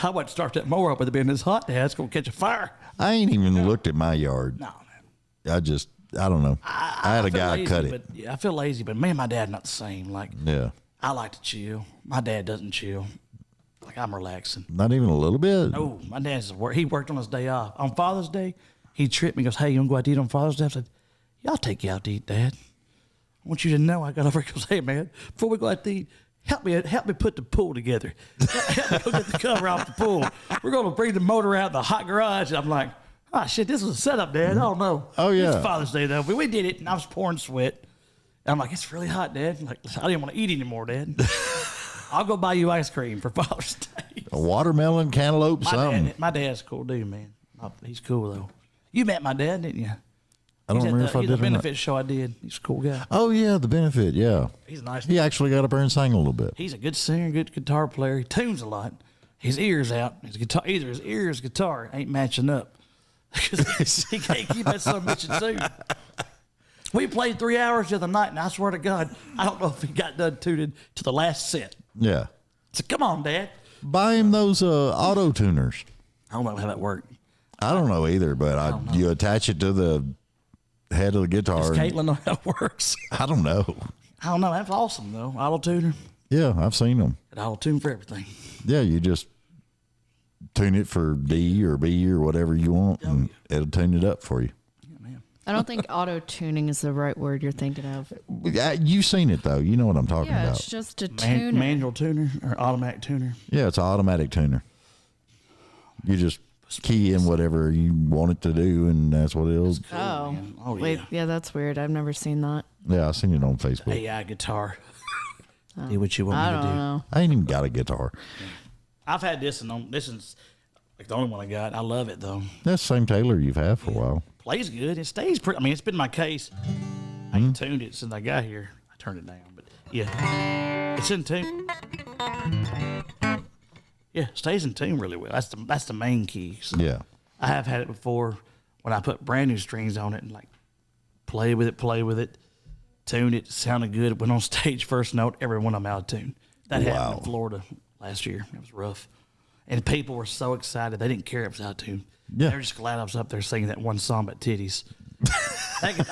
I wouldn't start that mower up with it being this hot, Dad. It's going to catch a fire. even looked at my yard. No, man. I don't know. I had a feel guy lazy, cut it. But, yeah, I feel lazy, but me and my dad not the same. Like, Yeah. I like to chill. My dad doesn't chill. Like, I'm relaxing. Not even a little bit. No, my dad's he worked on his day off. On Father's Day, he tripped me. He goes, hey, you want to go out to eat on Father's Day? I said, yeah, I'll take you out to eat, Dad. I want you to know. I got over. He goes, hey, man, before we go out to eat, help me put the pool together. Help me go get the cover off the pool. We're going to bring the motor out in the hot garage. And I'm like, oh, shit, this was a setup, Dad. I don't know. Oh, yeah. It's Father's Day, though. But we did it, and I was pouring sweat. And I'm like, it's really hot, Dad. Like, I didn't want to eat anymore, Dad. I'll go buy you ice cream for Father's Day. A watermelon, cantaloupe, something. My dad's a cool dude, man. He's cool, though. You met my dad, didn't you? I don't remember if I He's did a or not. benefit show I did. He's a cool guy. Oh, yeah, the benefit, yeah. He's a nice. He actually got up there and sang a little bit. He's a good singer, good guitar player. He tunes a lot. His ears out. His guitar, either his ear or his guitar ain't matching up because he can't keep that son bitch in tune. We played 3 hours the other night, and I swear to God, I don't know if he got done tuning to the last set. Yeah. So come on, Dad. Buy him those auto tuners. I don't know how that worked. I don't know either, but you attach it to the head of the guitar. Does and- Caitlin know how it works? I don't know. I don't know. That's awesome, though. Auto tuner. Yeah, I've seen them. Auto tune for everything. Yeah, you just tune it for D or B or whatever you want, and it'll tune it up for you. Yeah, man. I don't think auto tuning is the right word you're thinking of. You've seen it though. You know what I'm talking Yeah, about. it's just a tuner. Manual tuner or automatic tuner? Yeah, it's an automatic tuner. You just key in whatever you want it to do, and that's what it'll. Cool, Oh, man. Oh, wait, yeah. yeah, that's weird. I've never seen that. Yeah, I seen it on Facebook. AI guitar. Do what you want I me to don't do. know. I ain't even got a guitar. I've had this, and this is like the only one I got. I love it though. That's the same Taylor you've had for a while. Plays good. It stays pretty. I mean, it's been my case. I ain't tuned it since I got here. I turned it down, but yeah, it's in tune. Yeah, it stays in tune really well. That's the main key. So Yeah. I have had it before when I put brand new strings on it and like play with it, tuned it, sounded good. Went on stage, first note, everyone I'm out of tune. That happened in Florida last year. It was rough. And people were so excited. They didn't care if it was out of tune. Yeah. They were just glad I was up there singing that one song about titties. I could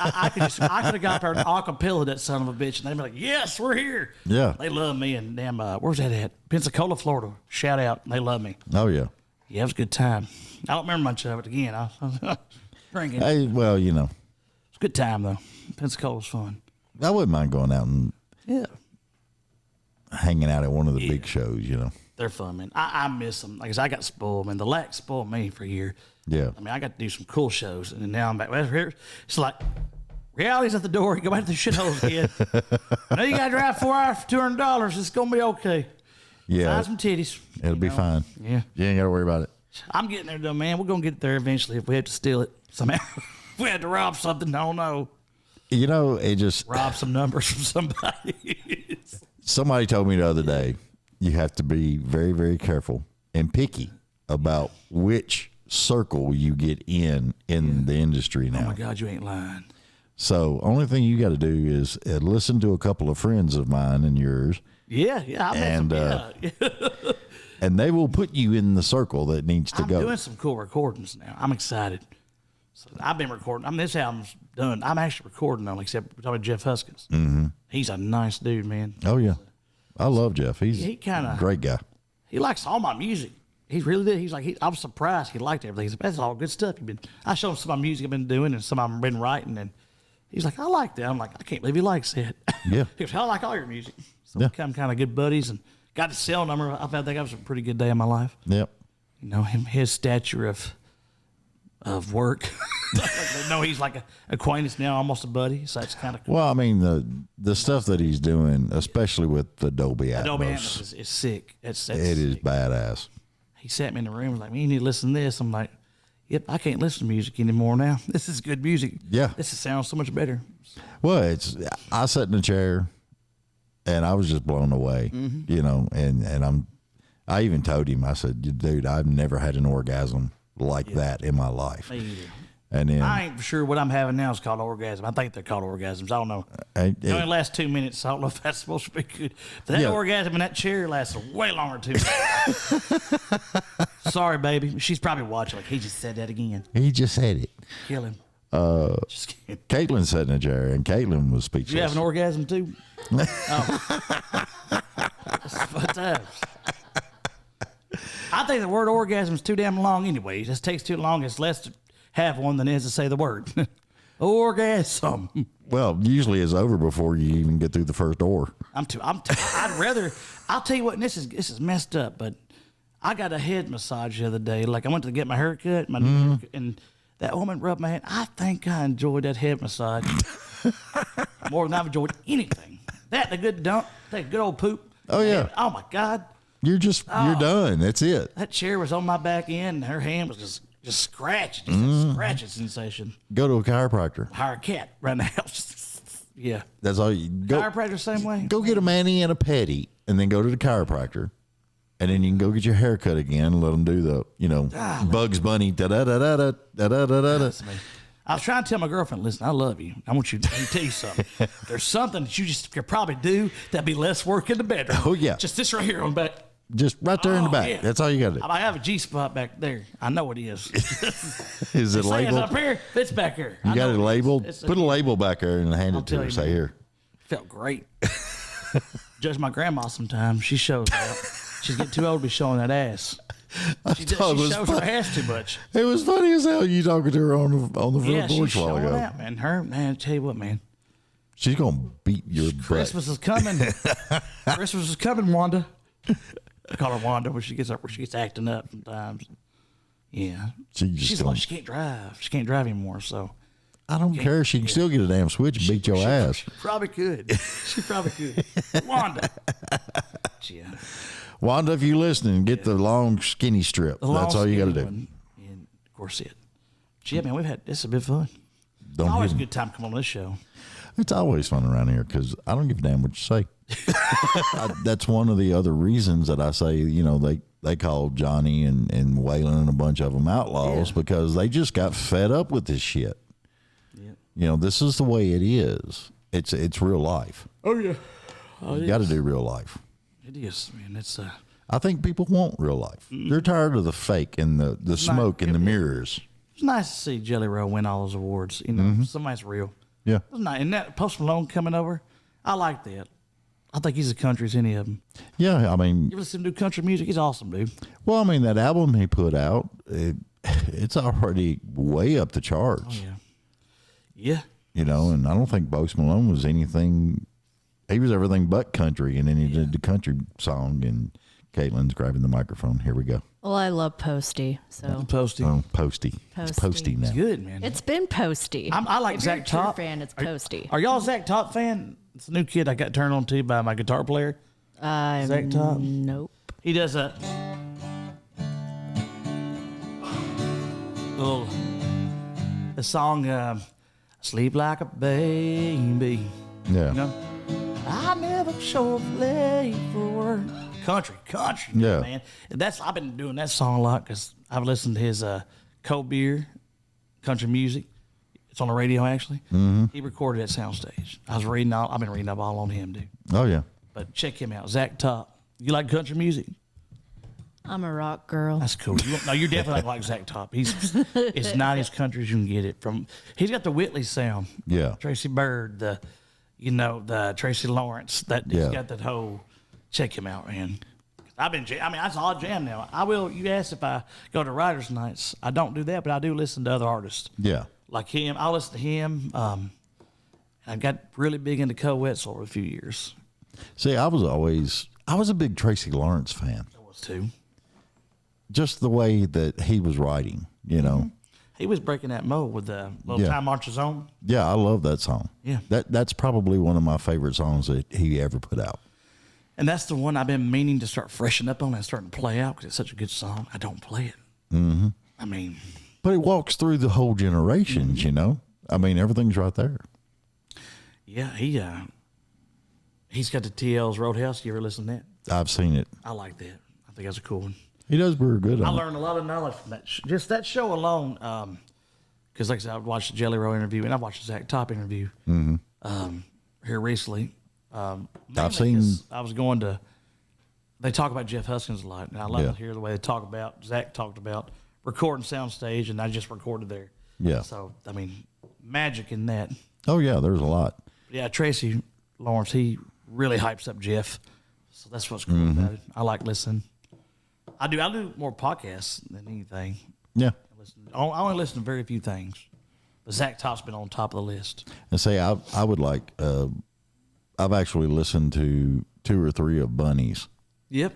have got up there and acapella that son of a bitch, and they'd be like, "Yes, we're here." Yeah. They love me, and damn, where's that at? Pensacola, Florida. Shout out, they love me. Oh yeah. Yeah, it was a good time. I don't remember much of it. Again, I was drinking. Hey, well, you know, It's a good time though. Pensacola was fun. I wouldn't mind going out and Yeah, hanging out at one of the big shows. You know. they're fun, man. I miss them. Like I said, I got spoiled, man. The lack spoiled me for a year. Yeah. I mean, I got to do some cool shows, and then now I'm back. Well, here, it's like reality's at the door. You go back to the shitholes again. I know you got to drive 4 hours for $200. It's gonna be okay. Yeah. Find some titties. It'll be fine. Yeah. You ain't got to worry about it. I'm getting there though, man. We're gonna get there eventually if we have to steal it somehow. If we had to rob something, I don't know. You know, it just Rob some numbers from somebody. somebody told me the other day, you have to be very, very careful and picky about which circle you get in the industry now. Oh my God, you ain't lying. So only thing you got to do is listen to a couple of friends of mine and yours, Yeah, I met some, yeah. and they will put you in the circle that needs to I'm go. doing some cool recordings now. I'm excited. So I've been recording. I mean, this album's done. I'm actually recording on, except we're talking about Jeff Huskins. Mm-hmm. He's a nice dude, man. Oh yeah, I love Jeff. He's He kinda- a great guy. He likes all my music. He really did. He's like, I was surprised he liked everything. He's like, that's all good stuff you've been. I showed him some of my music I've been doing and some I've been writing, and he's like, I like that. I'm like, I can't believe he likes it. Yeah. He goes, I like all your music. So Yeah. we become kind of good buddies and got his cell number. I think that was a pretty good day of my life. Yep. You know, his stature of work. No, he's like an acquaintance now, almost a buddy. So that's kind of cool. Well, I mean the stuff that he's doing, especially with the Dolby Atmos, Adobe Atmos is sick. That's it is sick. badass. He sat me in the room and was like, man, you need to listen to this. I'm like, yep, I can't listen to music anymore now. This is good music. Yeah. This sounds so much better. Well, I sat in a chair and I was just blown away, Mm-hmm. you know, and I even told him, I said, dude, I've never had an orgasm like that in my life. Me either. And then I ain't sure what I'm having now is called orgasm. I think they're called orgasms. I don't know. It only lasts 2 minutes. I don't know if that's supposed to be good. But that Yeah. orgasm in that chair lasts way longer than 2 minutes. Sorry, baby. She's probably watching. Like, he just said that again. he just said it. Kill him. Just kidding. Caitlin sat in a chair and Caitlin was speechless. You have an orgasm too? Oh. That's fun times. I think the word orgasm is too damn long anyway. It just takes too long. It's less to have one than it is to say the word. Orgasm. Well, usually it's over before you even get through the first door. I'd rather, I'll tell you what, and this is messed up, but I got a head massage the other day. Like I went to get my hair cut, and that woman rubbed my head. I think I enjoyed that head massage more than I've enjoyed anything. That and a good dump, that good old poop. Oh, yeah. Oh my God. You're done. That's it. That chair was on my back end, and her hand was just scratching, just a scratching sensation. Go to a chiropractor. Hire a cat right now. Yeah. That's all you go. Chiropractor same way. Go get a mani and a pedi, and then go to the chiropractor, and then you can go get your hair cut again. And let them do the, Bugs Bunny. Da da da da da da da da da. Listen to me. I was trying to tell my girlfriend, listen, I love you. I want you to tell you something. There's something that you just could probably do that'd be less work in the bedroom. Oh, yeah. Just this right here on the back. Just right there in the Oh, back. yeah. That's all you got to do. I have a G spot back there. I know it is. Is it Say it's labeled? up here. It's back here. You got it labeled? It's Put a label back there and hand it to tell her. you, Say man. here. Felt great. Judge my grandma sometimes. She shows out. She's getting too old to be showing that ass. She thought it was shows her funny. ass too much. It was funny as hell. You talking to her on the front Yeah, porch she's a while showing ago. out, man. Man, I tell you what, man. She's gonna beat your Christmas is coming. Christmas is coming, Wanda. I call her Wanda when she gets up, where she gets acting up sometimes. Yeah, she's gonna, like she can't drive. She can't drive anymore. So I don't care. She can still get a damn switch and beat your ass. She probably could. She probably could. Wanda. Yeah. Wanda, if you listening, get the long skinny strip. That's all you got to do. And of course it. Yeah, man, this has been fun. Don't It's always a even- good time to come on this show. It's always fun around here because I don't give a damn what you say. That's one of the other reasons that I say, you know, they call Johnny and Waylon and a bunch of them outlaws because they just got fed up with this shit. Yeah. You know, this is the way it is. It's real life. Oh yeah. You got to do real life. It is, man. It's I think people want real life. They're tired of the fake and the smoke and the mirrors. it's nice to see Jelly Roll win all those awards. You know, somebody's real. Yeah. It was nice. And that Post Malone coming over, I like that. I think he's as country as any of them. Yeah, I mean, You ever listen to country music? He's awesome, dude. well, I mean, that album he put out, it's already way up the charts. Oh yeah. Yeah. You know, and I don't think Post Malone was anything. He was everything but country, and then he did the country song. And Caitlin's grabbing the microphone. Here we go. Well, I love Posty, so Posty. Oh, Posty. It's Posty. Posty now. It's good, man. it's been Posty. I like if you're Zach a true Top. fan, it's Posty. Are y'all a Zach Top fan? It's a new kid I got turned on to by my guitar player. Zach Top. Nope. He does a little the song "Sleep Like a Baby." Yeah. You know, I never show up late for country, Yeah. man. And I've been doing that song a lot because I've listened to his Cold Beer country music. It's on the radio actually. Mm-hmm. He recorded at Soundstage. I've been reading up all on him, dude. Oh, yeah. But check him out, Zach Top. You like country music? I'm a rock girl. That's cool. You're definitely like Zach Top. He's as 90s country as you can get it from. He's got the Whitley sound. Yeah. Tracy Byrd, the Tracy Lawrence. He's Yeah. got that whole. Check him out, man. That's all I jam now. I will. You asked if I go to writers' nights. I don't do that, but I do listen to other artists Yeah. like him. I'll listen to him. I got really big into Cole Wetzel for a few years. See, I was a big Tracy Lawrence fan. I was too. Just the way that he was writing, you know. He was breaking that mold with the little Yeah. Time Marches On. Yeah, I love that song. Yeah. That's probably one of my favorite songs that he ever put out. And that's the one I've been meaning to start freshening up on and starting to play out because it's such a good song. I don't play it. Mm-hmm. I mean, But it walks through the whole generations, you know. I mean, everything's right there. yeah, he's got the TL's Roadhouse. You ever listen to that? I've seen it. I like that. I think that's a cool one. He does very good I on it. learned a lot of knowledge from that. Just that show alone. Because like I said, I watched the Jelly Roll interview and I watched the Zach Top interview here recently. Mainly seen- 'cause I was going to. They talk about Jeff Huskins a lot, and I love Yeah. to hear the way they talk about. Zach talked about recording soundstage, and I just recorded there. Yeah. So I mean, magic in that. Oh, yeah, there's a lot. Yeah, Tracy Lawrence, he really hypes up Jeff, so that's what's cool about it. I like listening. I do more podcasts than anything. Yeah. I only listen to very few things. But Zach Top's been on top of the list. And say, I would like, I've actually listened to 2 or 3 of Bunny's. Yep.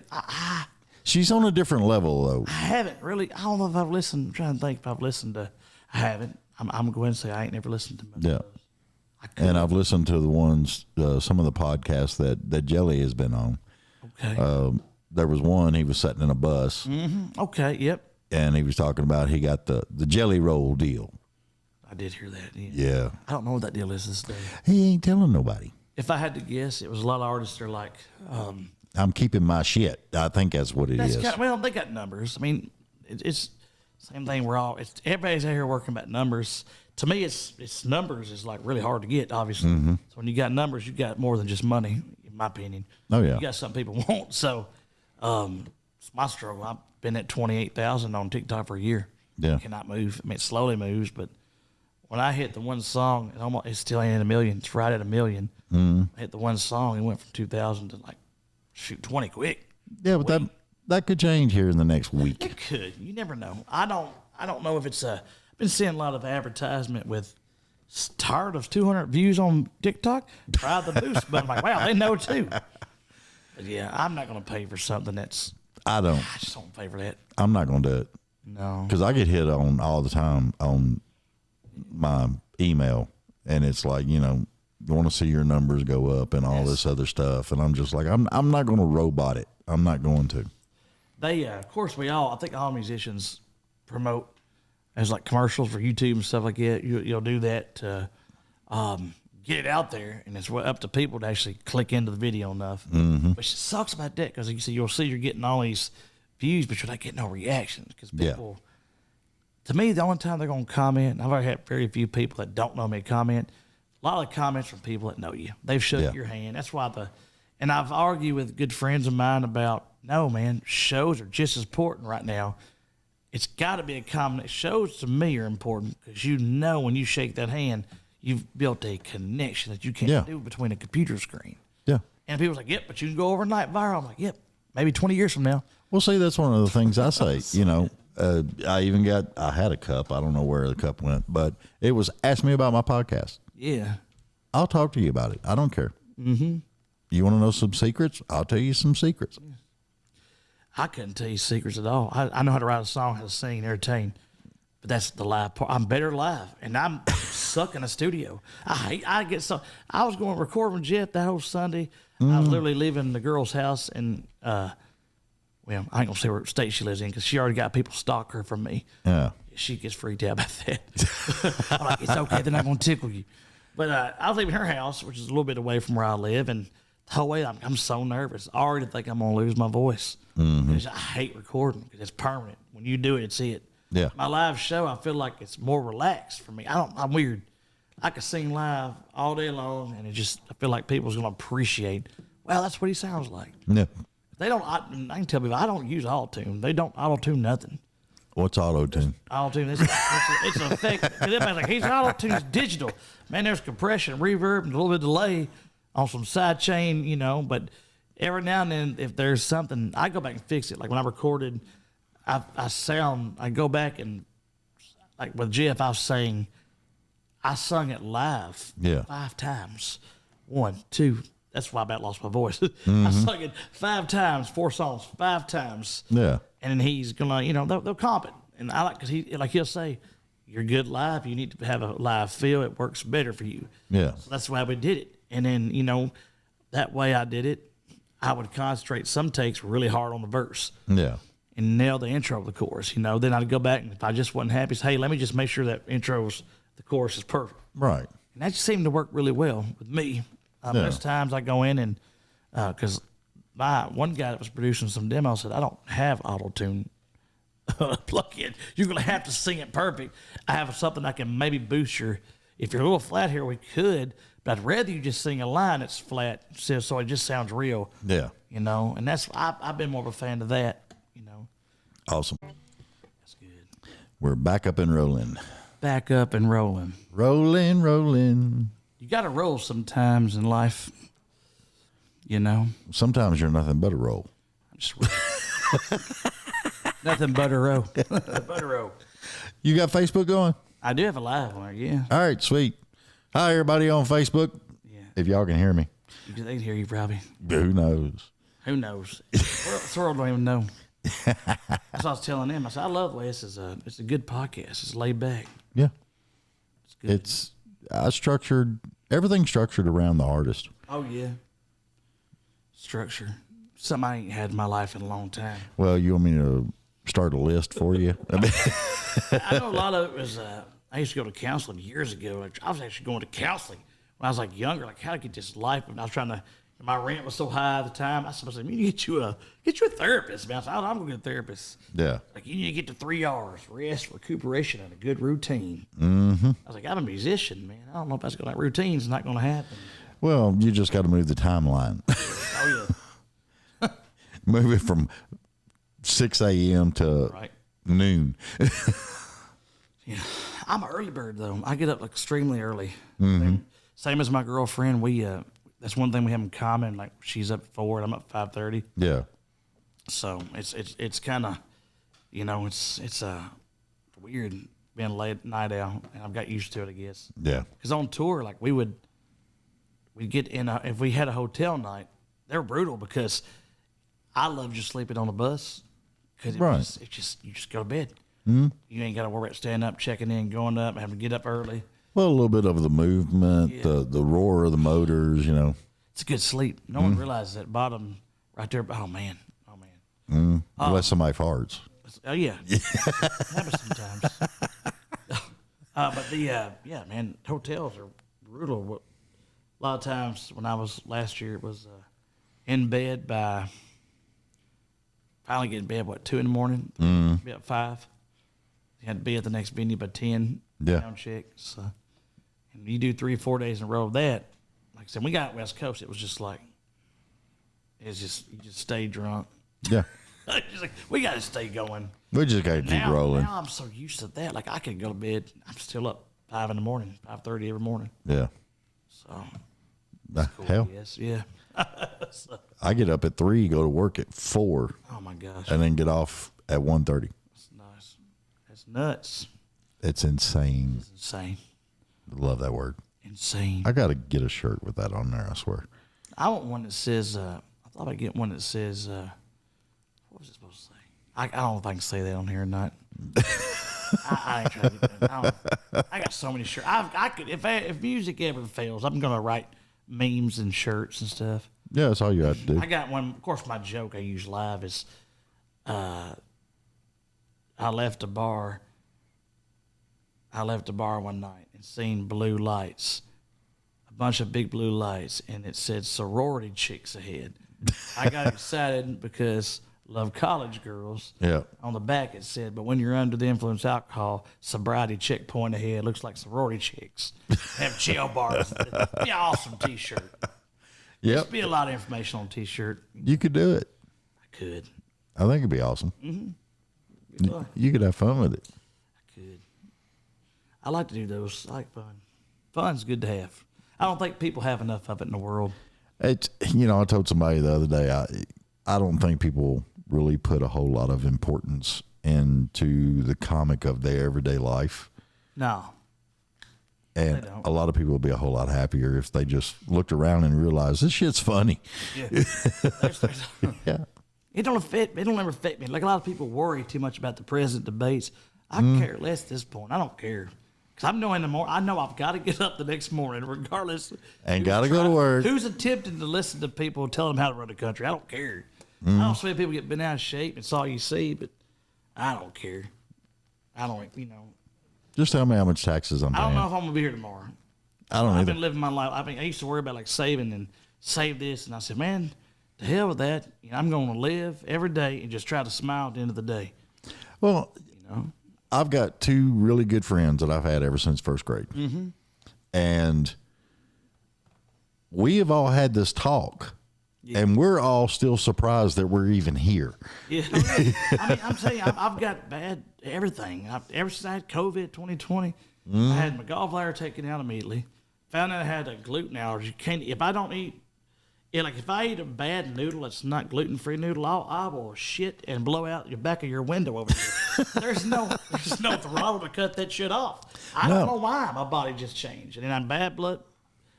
She's on a different level, though. I haven't really. I don't know if I've listened. I'm trying to think if I've listened to. I haven't. I'm going to go ahead and say I ain't never listened to most Yeah. of those. I could. And I've listened to the ones, some of the podcasts that Jelly has been on. Okay. There was one, he was sitting in a bus, Okay. Yep. and he was talking about he got the Jelly Roll deal. I did hear that. Yeah. Yeah. I don't know what that deal is this day. He ain't telling nobody. If I had to guess, it was a lot of artists that are like, I'm keeping my shit. I think that's what it is. well, they got numbers. I mean, it's same thing. Everybody's out here working about numbers. To me, it's numbers is like really hard to get, obviously. So when you got numbers, you got more than just money, in my opinion. Oh, yeah. You got something people want. So it's my struggle. I've been at 28,000 on TikTok for a year. Yeah. Cannot move. I mean, it slowly moves, but when I hit the one song, it still ain't at 1 million. It's right at 1 million. I hit the one song, it went from 2,000 to 20 quick. Yeah, but that could change here in the next week. It could. You never know. I don't know if it's I've been seeing a lot of advertisement with tired of 200 views on TikTok. Try the boost button. I'm like, wow, they know too. But yeah, I'm not going to pay for something that's. I just don't pay for that. I'm not going to do it. No. Because I get hit on all the time on my email, and it's like, you want to see your numbers go up and all this other stuff, and I'm just like, I'm not going to robot it. I'm not going to. They, of course, I think all musicians promote as like commercials for YouTube and stuff like that. You'll do that to get it out there, and it's up to people to actually click into the video enough. Mm-hmm. Which sucks about that because you'll see you're getting all these views, but you're not getting no reactions because people. To me, the only time they're going to comment, and I've already had very few people that don't know me comment. A lot of the comments from people that know you. They've shook your hand. That's why and I've argued with good friends of mine about, no, man, shows are just as important right now. It's got to be a comment. Shows to me are important because when you shake that hand, you've built a connection that you can't do between a computer screen. Yeah. And people's like, yep, but you can go overnight viral. I'm like, yep, maybe 20 years from now. Well, see, that's one of the things I say. I had a cup. I don't know where the cup went, but it was ask me about my podcast. Yeah. I'll talk to you about it. I don't care. Mm-hmm. You want to know some secrets? I'll tell you some secrets. I couldn't tell you secrets at all. I know how to write a song, how to sing, and entertain, but that's the live part. I'm better live, and I'm suck in a studio. I was going to record with Jeff that whole Sunday. I was literally leaving the girl's house, and well, I ain't gonna say what state she lives in because she already got people stalk her from me. Yeah, she gets freaked out about that. I'm like, it's okay, they're not gonna tickle you. But I was leaving her house, which is a little bit away from where I live, and the whole way I'm so nervous. I already think I'm gonna lose my voice. Mm-hmm. I hate recording because it's permanent. When you do it, it's it. Yeah. My live show, I feel like it's more relaxed for me. I'm weird. I could sing live all day long, and I feel like people's gonna appreciate. Well, that's what he sounds like. Yeah. They don't. I can tell people I don't use auto-tune. They don't auto-tune nothing. What's auto-tune? Auto-tune. It's an effect. Everybody's like, auto-tune's digital. Man, there's compression, reverb, and a little bit of delay on some side chain, but every now and then, if there's something, I go back and fix it. Like when I recorded, I go back and, like with Jeff, I sung it live 5 times. 1, 2, that's why I about lost my voice. I sung it 5 times, 4 songs, 5 times. Yeah. And then he's gonna, they'll comp it. And I like, cause he'll say, you're good live. You need to have a live feel. It works better for you. Yeah. So that's why we did it. And then, that way I did it. I would concentrate some takes really hard on the verse. Yeah. And nail the intro of the chorus. Then I'd go back and if I just wasn't happy, say, hey, let me just make sure that the chorus is perfect. Right. And that just seemed to work really well with me. Most times I go in and because one guy that was producing some demos said, I don't have auto-tune plug-in. You're going to have to sing it perfect. I have something I can maybe boost if you're a little flat here, we could, but I'd rather you just sing a line that's flat so it just sounds real. Yeah. And that's, I've been more of a fan of that, Awesome. That's good. We're back up and rolling. Back up and rolling. Rolling. You got to roll sometimes in life, Sometimes you're nothing but a roll. Nothing but a row. But a row. You got Facebook going? I do have a live one there, yeah. All right, sweet. Hi, everybody on Facebook. Yeah. If y'all can hear me. They can hear you probably. Who knows? Who knows? The world don't even know. That's what I was telling them. I said, I love the way it's a good podcast. It's laid back. Yeah. It's good. Everything's structured around the artist. Oh, yeah. Structure. Something I ain't had in my life in a long time. Well, you want me to start a list for you? I know a lot of it was, I used to go to counseling years ago. I was actually going to counseling when I was like younger, like how to get this life. And I was trying to, my rent was so high at the time. I said, you need to get you a therapist, man. I said, I'm going to get a therapist. Yeah. Like you need to get to 3 hours, rest, recuperation, and a good routine. Mm-hmm. I was like, I'm a musician, man. I don't know if that's going to, routine's not going to happen. Well, you just got to move the timeline. Oh, yeah. Move it from 6 a.m. to noon. Yeah. I'm an early bird, though. I get up extremely early. Mm-hmm. Same as my girlfriend. That's one thing we have in common. Like, she's up at 4 and I'm up at 5:30. Yeah. So it's kind of, it's weird being late night out, and I've got used to it, I guess. Yeah. Because on tour, like we'd get in if we had a hotel night, they were brutal because I love just sleeping on the bus because you just go to bed. Mm-hmm. You ain't got to worry about standing up, checking in, going up, having to get up early. Well, a little bit of the movement, the roar of the motors, It's a good sleep. No one realizes that bottom right there. Oh man. Unless somebody farts. Oh yeah. Happens sometimes. But man, hotels are brutal. A lot of times when I was last year, it was in bed by finally get in bed 2 in the morning, be at 5. You had to be at the next venue by 10. Sound check. So, and you do 3-4 days in a row of that. Like I said, we got West Coast. It was just like you just stay drunk. Yeah. Just like, we got to stay going. We just got to keep rolling. Now I'm so used to that. Like I could go to bed. I'm still up 5 in the morning, 5:30 every morning. Yeah. So. Cool, hell. yes, yeah. So, I get up at 3, go to work at 4. oh my gosh. And then get off at 1:30. That's nice. That's nuts. It's insane. It's insane. Love that word. Insane. I got to get a shirt with that on there, I swear. I want one that says, I thought I'd get one that says, what was it supposed to say? I don't know if I can say that on here or not. I ain't trying to get that. I got so many shirts. I could, if music ever fails, I'm going to write memes and shirts and stuff. Yeah, that's all you have to do. I got one. Of course, my joke I use live is, I left a bar one night and seen blue lights, a bunch of big blue lights, and it said sorority chicks ahead. I got excited because love college girls. Yeah. On the back it said, but when you're under the influence of alcohol, sobriety checkpoint ahead. Looks like sorority chicks. Have jail bars. Be an awesome T-shirt. Yep. There'd be a lot of information on a T-shirt. You could do it. I could. I think it'd be awesome. Mm-hmm. You could have fun with it. I could. I like to do those. I like fun. Fun's good to have. I don't think people have enough of it in the world. It's, I told somebody the other day, I don't think people really put a whole lot of importance into the comic of their everyday life. No. And a lot of people would be a whole lot happier if they just looked around and realized this shit's funny. Yeah. Yeah. It don't ever affect me. Like a lot of people worry too much about the president debates. I care less at this point. I don't care. Because I'm knowing I know I've got to get up the next morning regardless. And got to go to work. Who's attempting to listen to people and tell them how to run the country? I don't care. I don't see people get bent out of shape. It's all you see, but I don't care. I don't, Just tell me how much taxes I'm paying. I don't know if I'm going to be here tomorrow. I don't I've either. been living my life. I used to worry about like saving and save this. And I said, man, to hell with that. I'm going to live every day and just try to smile at the end of the day. Well, I've got 2 really good friends that I've had ever since first grade. Mm-hmm. And we have all had this talk. Yeah. And we're all still surprised that we're even here. Yeah. I'm telling you, I've got bad everything. Ever since I had COVID 2020, I had my gallbladder taken out immediately. Found out I had a gluten allergy. If I don't eat, if I eat a bad noodle that's not gluten-free noodle, I will shit and blow out the back of your window over there. There's no throttle to cut that shit off. I don't know why my body just changed. And then I'm bad blood.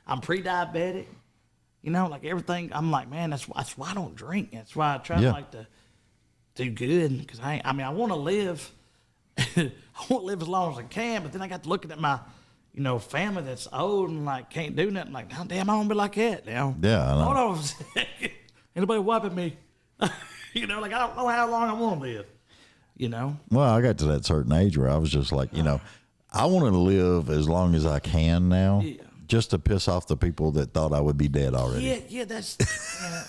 I'm pre-diabetic. Like everything. I'm like, man, that's why I don't drink. That's why I try to do good. Because I want to live. I want to live as long as I can. But then I got to looking at my, family that's old and like can't do nothing. Like, oh, damn, I don't be like that now. Yeah, I know. Hold on a second. Anybody wiping me? I don't know how long I want to live. Well, I got to that certain age where I was just like, I want to live as long as I can now. Yeah. Just to piss off the people that thought I would be dead already. Yeah, that's,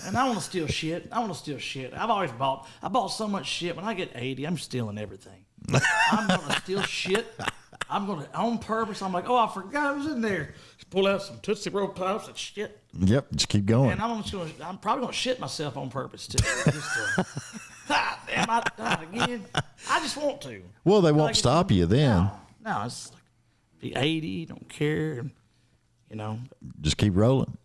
and I want to steal shit. I've always bought so much shit. When I get 80, I'm stealing everything. I'm going to steal shit. I'm going to, on purpose, I'm like, oh, I forgot it was in there. Just pull out some Tootsie Roll Pops and shit. Yep, just keep going. And I'm probably going to shit myself on purpose, too. Damn, I died again. I just want to. Well, they won't stop you then. No, it's like, be 80, don't care. Just keep rolling.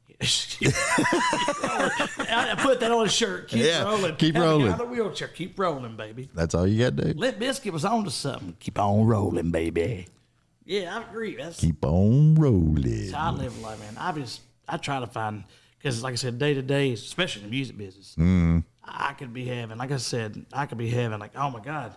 I put that on a shirt. Keep rolling. Keep Have rolling. me out of the wheelchair. Keep rolling, baby. That's all you got to do. Limp Bizkit was on to something. Keep on rolling, baby. Yeah, I agree. That's Keep on rolling. how I live life, man. I try to find, because like I said, day to day, especially in the music business, I could be having, like I said, like, oh my God,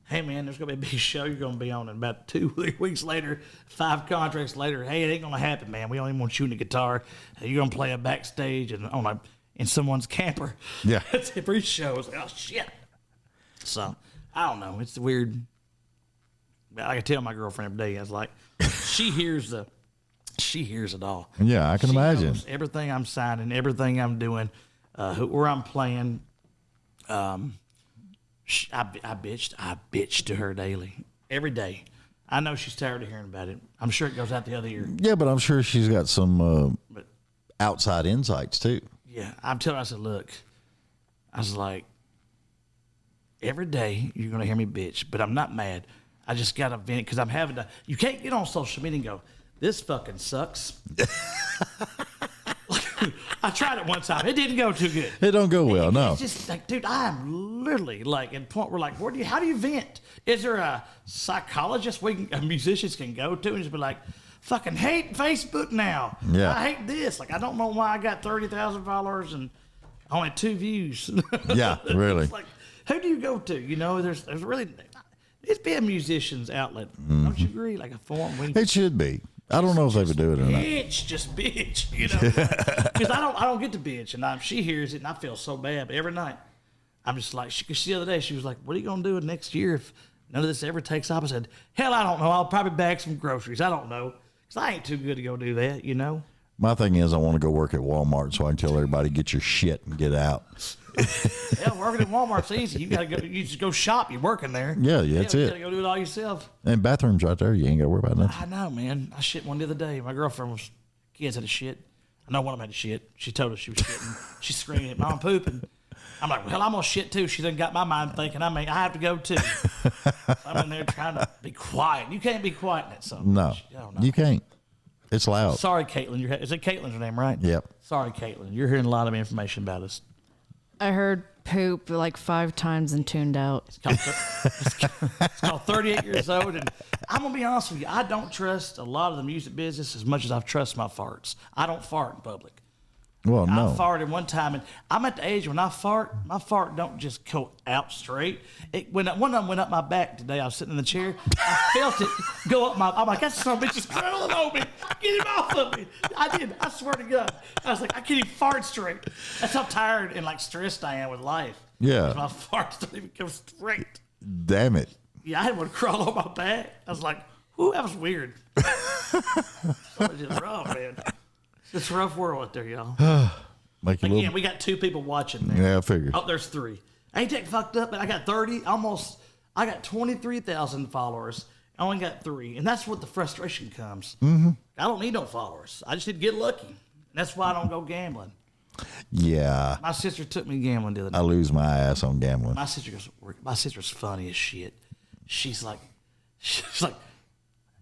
hey man, there's gonna be a big show you're gonna be on, and about 2 weeks later, 5 contracts later, hey, it ain't gonna happen, man. We don't even want you in the guitar. You're gonna play a backstage and in someone's camper. Yeah. That's every show. It's like, oh shit. So I don't know. It's weird. I can tell my girlfriend every day. I was like, she hears it all. Yeah, I can She imagine. knows everything I'm signing, everything I'm doing, where I'm playing. I bitch to her daily, every day. I know she's tired of hearing about it. I'm sure it goes out the other ear. Yeah, but I'm sure she's got some outside insights too. Yeah, I'm telling her, I said, look, I was like, every day you're going to hear me bitch, but I'm not mad. I just got to vent because I'm having to. You can't get on social media and go, this fucking sucks. I tried it one time. It didn't go too good. It don't go well, no. It's just like, dude, I am literally like at the point where like, how do you vent? Is there a psychologist musicians can go to and just be like, fucking hate Facebook now. Yeah. I hate this. Like, I don't know why I got 30,000 followers and only 2 views. Yeah, really. It's like, who do you go to? You know, there's really, it's be a musician's outlet. Don't you agree? Like a forum. It should be. I don't know if they would do it or not. Bitch, you know, because I don't get to bitch, and she hears it, and I feel so bad. But every night, I'm just like, she the other day, she was like, "What are you gonna do next year if none of this ever takes off?" I said, "Hell, I don't know. I'll probably bag some groceries. I don't know, because I ain't too good to go do that, you know." My thing is, I want to go work at Walmart so I can tell everybody, get your shit and get out. Hell, working at Walmart's easy. You gotta go. You just go shop. You're working there. Yeah, that's You it. gotta go do it all yourself. And bathrooms right there. You ain't got to worry about nothing. I know, man. I shit one the other day. My girlfriend kids had a shit. I know one of them had a shit. She told us she was shitting. She's screaming at Mom pooping. I'm like, well, I'm gonna shit too. She done got my mind thinking. I have to go too. I'm in there trying to be quiet. You can't be quiet in that song. No, you can't. It's loud. Sorry, Caitlin. Is it Caitlin's her name, right? Yep. Sorry, Caitlin. You're hearing a lot of information about us. I heard poop like 5 times and tuned out. It's called 38 years old, and I'm gonna be honest with you. I don't trust a lot of the music business as much as I trust my farts. I don't fart in public. Well, no. I farted one time, and I'm at the age when I fart, my fart don't just go out straight. One of them went up my back today. I was sitting in the chair. I felt it go up my. I'm like, that son of a bitch is crawling on me. Get him off of me. I did. I swear to God. I was like, I can't even fart straight. That's how tired and like stressed I am with life. Yeah. My farts don't even go straight. Damn it. Yeah, I had one crawl on my back. I was like, ooh, that was weird. It's just rough, man. It's a rough world out there, y'all. Make you Again, little. we got 2 people watching there. Yeah, I figured. Oh, there's 3. I ain't that fucked up, but I got 30, almost. I got 23,000 followers. I only got 3, and that's what the frustration comes. Mm-hmm. I don't need no followers. I just need to get lucky. And that's why I don't go gambling. Yeah. My sister took me gambling the other day. I lose my ass on gambling. My sister's funny as shit. She's like,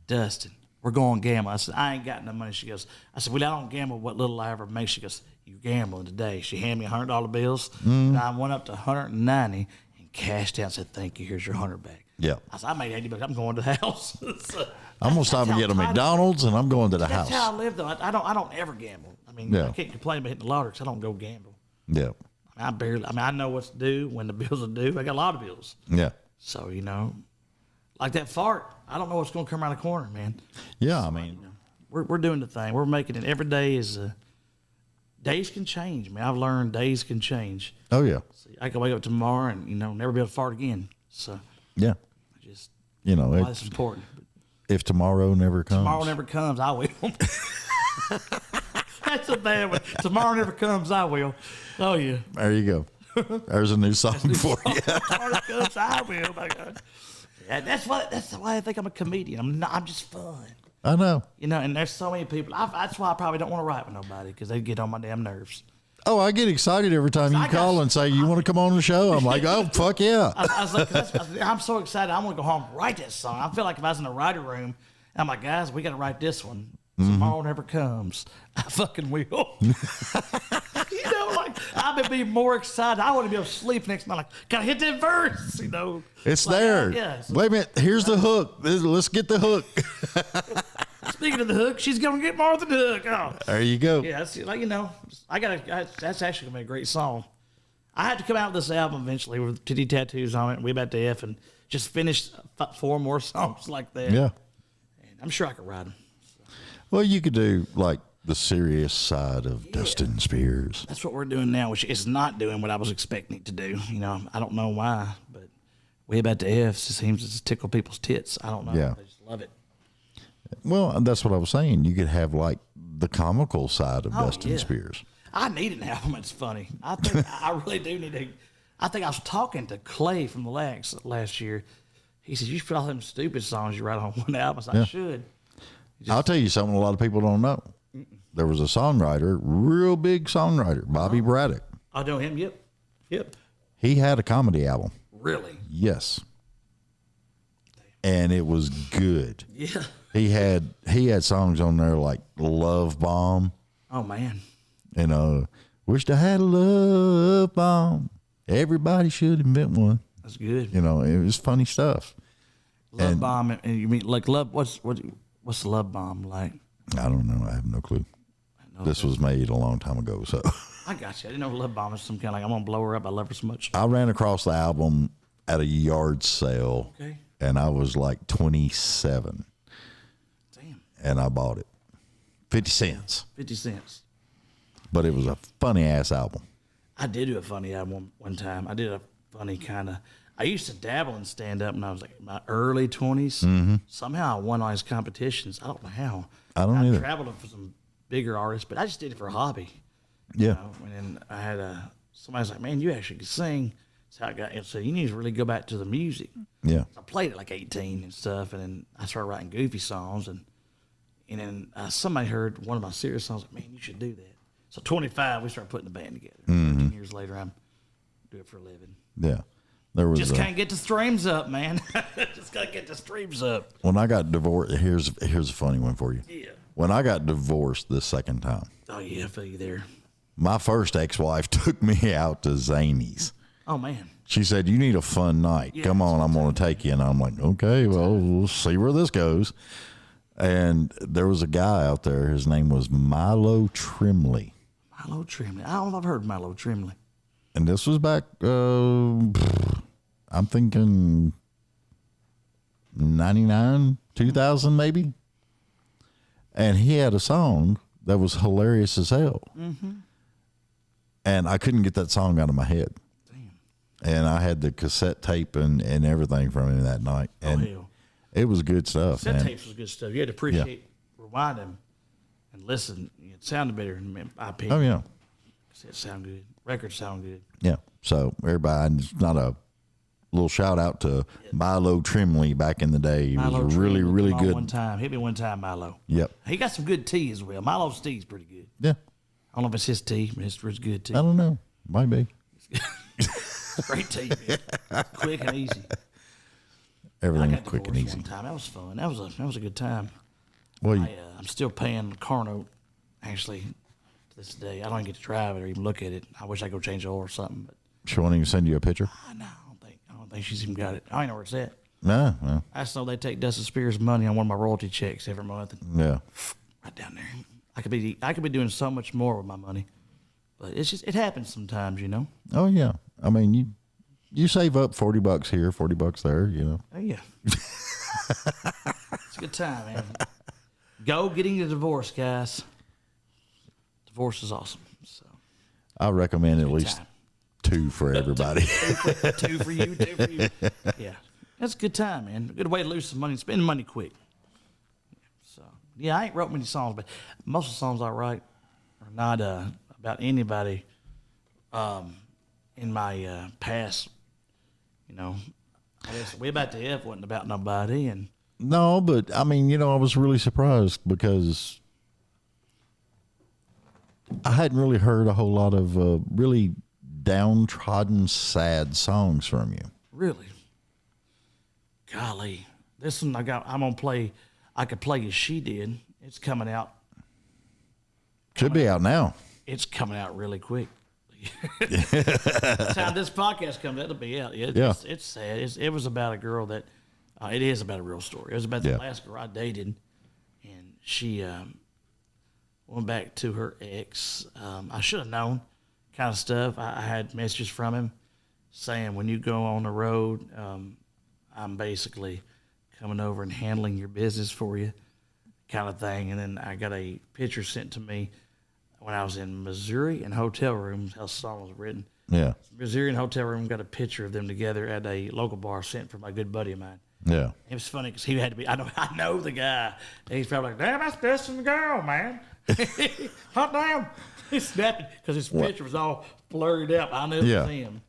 Dustin, we're going gambling. I said, I ain't got no money. She goes, I said, well, I don't gamble what little I ever make. She goes, you gambling today. She handed me $100 bills. And I went up to 190 and cashed out and said, thank you. Here's your 100 back. Yeah. I said, I made 80 bucks. I'm going to the house. So, I'm going to stop and get a McDonald's, and I'm going to the that's house. how I live, though. I don't ever gamble. I mean, Yeah. I can't complain about hitting the lottery because I don't go gamble. Yeah. I know what's due when the bills are due. I got a lot of bills. Yeah. So, you know, like that fart, I don't know what's going to come around the corner, man. Yeah, I mean, We're doing the thing. We're making it. Every day is days can change, man. I've learned days can change. oh, yeah. See, I can wake up tomorrow and, never be able to fart again. So Yeah. I just, You know, why that's important. if tomorrow never comes. Tomorrow never comes, I will. That's a bad one. Tomorrow never comes, I will. Oh, yeah. There you go. There's a new song for you. Tomorrow never comes, I will. My God. Yeah, that's why I think I'm a comedian. I'm just fun. I know. And there's so many people. That's why I probably don't want to write with nobody because they get on my damn nerves. Oh, I get excited every time you call and say, you want to come on the show? I'm like, oh, fuck yeah. I was like, I'm so excited. I want to go home and write that song. I feel like if I was in the writer room, I'm like, guys, we got to write this one. Tomorrow never comes. I fucking will. Like I've been being more excited. I want to be able to sleep next night. Like, gotta hit that verse. It's like, there. Yeah. Wait a minute. Here's the hook. Let's get the hook. Speaking of the hook, she's gonna get more than the hook. Oh. There you go. Yeah, that's, that's actually gonna be a great song. I had to come out with this album eventually with Titty Tattoos on it. We About to F and just finish 4 more songs like that. Yeah. And I'm sure I could write them. Well, you could do like the serious side of Dustin Spears. That's what we're doing now, which is not doing what I was expecting it to do. I don't know why, but Way About to F seems to tickle people's tits. I don't know. Yeah. I just love it. Well, that's what I was saying. You could have like the comical side of Dustin yeah. Spears. I need an album that's funny. I think I really do need to. I think I was talking to Clay from the last year. He said, you should put all them stupid songs you write on one album. I said, I should. I'll tell you something a lot of people don't know. There was a songwriter, real big songwriter, Bobby Braddock. I know him. Yep. He had a comedy album. Really? Yes. And it was good. Yeah. He had songs on there like Love Bomb. Oh, man. Wished I had a love bomb. Everybody should invent one. That's good. It was funny stuff. Love Bomb. And you mean like love? What's the Love Bomb like? I don't know. I have no clue. This was made a long time ago, so. I got you. I didn't know Love Bomb was some kind of like, I'm going to blow her up. I love her so much. I ran across the album at a yard sale, Okay. and I was like 27. Damn. And I bought it. 50 cents. 50 cents. But it was a funny-ass album. I did do a funny album one time. I did a funny kind of. I used to dabble in stand-up when I was like in my early 20s. Mm-hmm. Somehow I won all these competitions. I don't know how. I don't either. I traveled for some bigger artists, but I just did it for a hobby. Yeah. And then I had somebody was like, man, you actually could sing. So I got, so you need to really go back to the music. Yeah. I played at like 18 and stuff, and then I started writing goofy songs, and then somebody heard one of my serious songs, like, man, you should do that. So 25, we started putting the band together. 10 years later, I'm doing it for a living. Yeah. There was Just can't get the streams up, man. Just gotta get the streams up. when I got divorced, here's a funny one for you. Yeah. When I got divorced the second time, Oh yeah, I feel you there. my first ex-wife took me out to Zany's. Oh man. She said, you need a fun night. Yeah, Come on, I'm going to take you. And I'm like, okay, well, we'll see where this goes. And there was a guy out there. His name was Milo Trimley. Milo Trimley. I don't know if I've heard of Milo Trimley. And this was back, I'm thinking 99, 2000 maybe. And he had a song that was hilarious as hell. Mm-hmm. And I couldn't get that song out of my head. Damn. And I had the cassette tape and everything from him that night. And hell. it was good stuff, Cassette man. tapes was good stuff. You had to appreciate, rewind them, and listen. It sounded better in my opinion. Oh, yeah. Cassettes sound good. Records sound good. Yeah. So everybody, it's not a little shout out to Milo Trimley back in the day. He Milo was really, Trimley, really come on good. One time, hit me one time, Milo. Yep. He got some good tea as well. Milo's tea is pretty good. Yeah. I don't know if it's his tea, but it's good tea. I don't know. Might be. Great tea, man. Quick and easy. I Everything's got quick and divorced easy. one time. That was fun. That was a good time. Well, I'm still paying the car note, actually, to this day. I don't even get to drive it or even look at it. I wish I could go change the oil or something, but she won't even send you a picture? no, I don't think she's even got it. I don't know where it's at. No. No. I just know they take Dustin Spears' money on one of my royalty checks every month, and Yeah. right down there. I could be doing so much more with my money, but it happens sometimes, you know. Oh, yeah. I mean, you save up $40 here, $40 there, you know. Oh yeah, it's a good time, man. Go getting a divorce, guys. Divorce is awesome. So I recommend at least time. 2 for everybody. two for you. Yeah, that's a good time, man. A good way to lose some money, spend money quick. So yeah, I ain't wrote many songs, but most of the songs I write are not about anybody in my past. You know, I guess Way About to F wasn't about nobody, and No, but I mean, I was really surprised because I hadn't really heard a whole lot of really downtrodden, sad songs from you. really, golly, this one I'm gonna play. I could play as she did. It's coming out. Should be out now. It's coming out really quick. By the time this podcast comes, it'll be out. It's sad. It was about a girl that. It is about a real story. It was about the last girl I dated, and she went back to her ex. I should have known, kind of stuff. I had messages from him saying, when you go on the road, I'm basically coming over and handling your business for you, kind of thing. And then I got a picture sent to me when I was in Missouri in hotel rooms, how the song was written. Yeah. Missouri in hotel room, got a picture of them together at a local bar sent from a good buddy of mine. Yeah. It was funny because he had to be, I know the guy. And he's probably like, damn, that's Dustin the girl, man. Hot damn. He's snapping because his picture was all blurred up. I knew it was him.